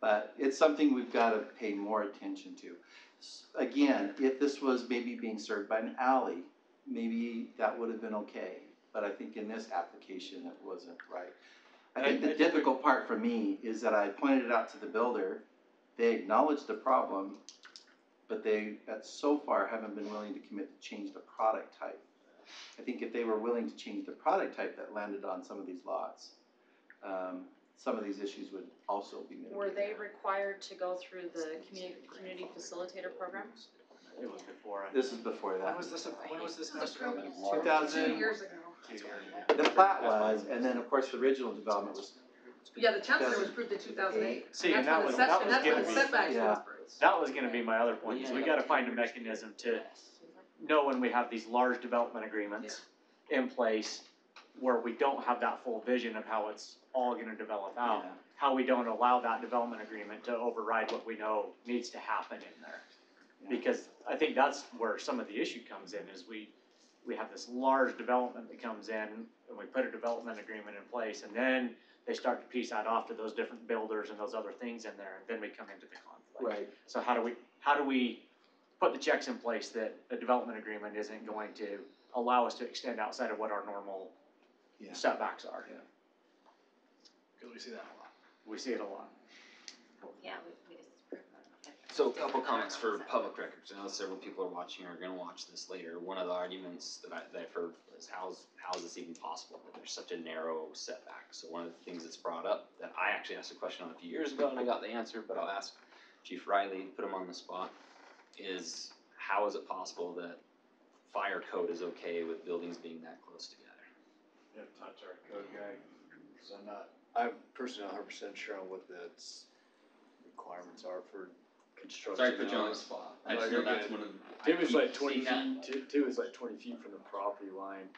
But it's something we've gotta pay more attention to. Again, if this was maybe being served by an alley, maybe that would have been okay. But I think in this application, it wasn't right. I think the difficult part for me is that I pointed it out to the builder, they acknowledged the problem, but they, so far, haven't been willing to commit to change the product type. I think if they were willing to change the product type that landed on some of these lots, some of these issues would also be mitigated. Were they required to go through the community facilitator program? It was before. This is before that. When was this master development? 2000. 2 years ago. The plat was, and then of course the original development was. Yeah, the town center was approved in 2008. See, and That's when the setbacks Yeah. were. That was gonna be my other point, is we gotta find a mechanism to know when we have these large development agreements in place where we don't have that full vision of how it's all gonna develop out. Yeah. How we don't allow that development agreement to override what we know needs to happen in there. Yeah. Because I think that's where some of the issue comes in, is we have this large development that comes in, and we put a development agreement in place, and then they start to piece that off to those different builders and those other things in there, and then we come into the conflict. Right. So how do we put the checks in place that a development agreement isn't going to allow us to extend outside of what our normal Yeah. setbacks are? Yeah. Because we see that a lot. We see it a lot. Yeah, we just. So a couple comments for public records. I know several people are watching or are gonna watch this later. One of the arguments that I've heard is how is this even possible that there's such a narrow setback? So one of the things that's brought up that I actually asked a question on a few years ago and I got the answer, but I'll ask Chief Riley, put him on the spot, is how is it possible that fire code is okay with buildings being that close together? You have to talk to our code guy, cause I'm personally not 100% sure on what the requirements are for construction. Sorry to put you on the spot. I just know that's one of the. Typically like 20 feet, typically it's like 20 feet from the property line.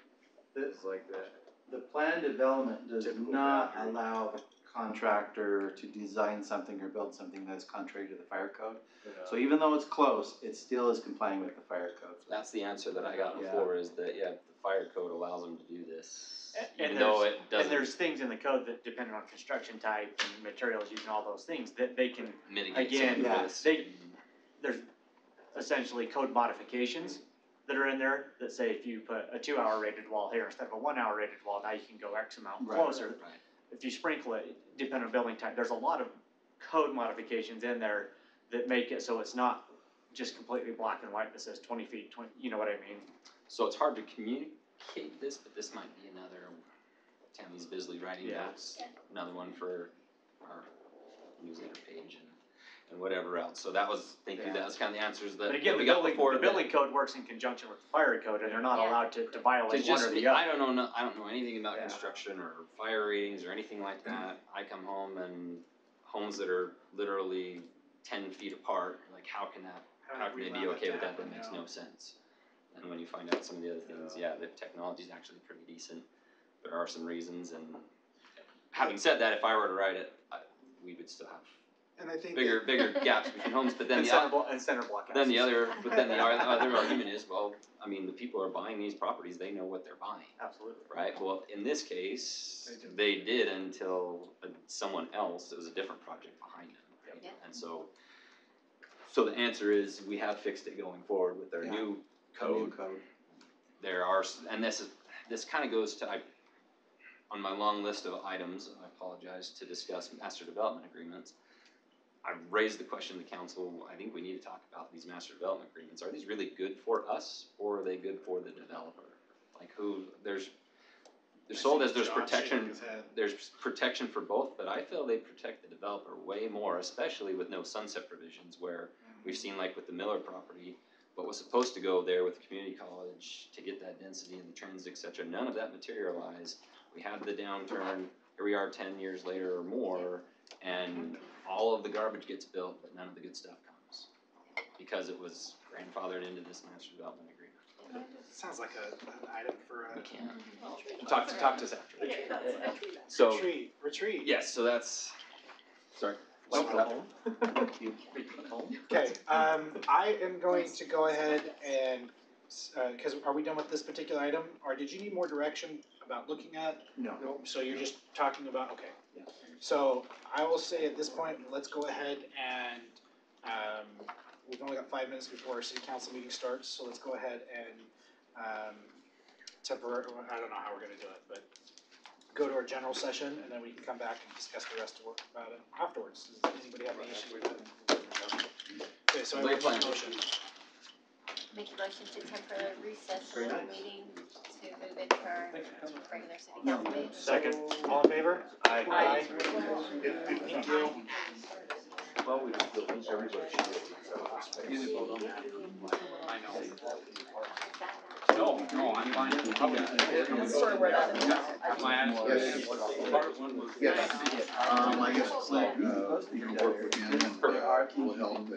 It's like that. The plan development does Typical not boundary. allow the contractor to design something or build something that is contrary to the fire code. So even though it's close, it still is complying with the fire code. That's the answer that I got before, is that, yeah, the fire code allows them to do this, And even though it doesn't And there's things in the code that, depending on construction type and materials used and all those things, that they can, mitigate again, some of yeah, this. there's essentially code modifications that are in there that say if you put a 2-hour rated wall here instead of a 1-hour rated wall, now you can go X amount Right. closer. Right. If you sprinkle it, depending on building type, there's a lot of code modifications in there that make it so it's not just completely black and white that says 20 feet, you know what I mean? So it's hard to communicate this, but this might be another Tammy's Bisley writing Yeah. notes, another one for our newsletter page and whatever else. So that was, thank you, that was kind of the answers that But again, we the got before. building code works in conjunction with the fire code, and they're not Yeah. allowed to violate To one just or be, the other. I don't know anything about construction or fire ratings or anything like that. I come home and homes that are literally 10 feet apart, like how can they be okay with that? That makes no sense. And when you find out some of the other things, yeah, the technology's actually pretty decent. There are some reasons, and having said that, if I were to write it, we would still have And I think bigger gaps between homes, but then And the center other, block, and center block houses. then the other argument is, well, I mean, the people are buying these properties, they know what they're buying. Absolutely. Right, well, in this case, they did until someone else, it was a different project behind them, right? Yeah. And so the answer is, we have fixed it going forward with their new code. There are, and this kinda goes to, on my long list of items, I apologize, to discuss master development agreements. I raised the question to council, I think we need to talk about these master development agreements. Are these really good for us, or are they good for the developer? Like they're sold as there's protection for both, but I feel they protect the developer way more, especially with no sunset provisions, where we've seen like with the Miller property, what was supposed to go there with the community college to get that density and the transit, et cetera, none of that materialized. We had the downturn, here we are 10 years later or more, and all of the garbage gets built, but none of the good stuff comes. Because it was grandfathered into this master development agreement. Sounds like an item for a. We can't. Talk to us after. So, Retreat. yes, so that's, sorry. Welcome home. Okay, I am going to go ahead and, cause are we done with this particular item, or did you need more direction about looking at? No. So you're just talking about, okay. Yeah. So I will say at this point, let's go ahead and, we've only got 5 minutes before our city council meeting starts, so let's go ahead and, temporarily, I don't know how we're gonna do it, but go to our general session, and then we can come back and discuss the rest of it about it afterwards. Does anybody have any issues with that? Okay, so I have a motion. Make a motion to temporarily recess the meeting to move into our regular city council meeting. Second. All in favor? Aye. Thank you. Well, we everybody should. You didn't vote on that. I know. No, I'm fine. I'm sorry, where that is. My attitude, part one was. Yes. I guess it's like, you can work with him and, we'll help and.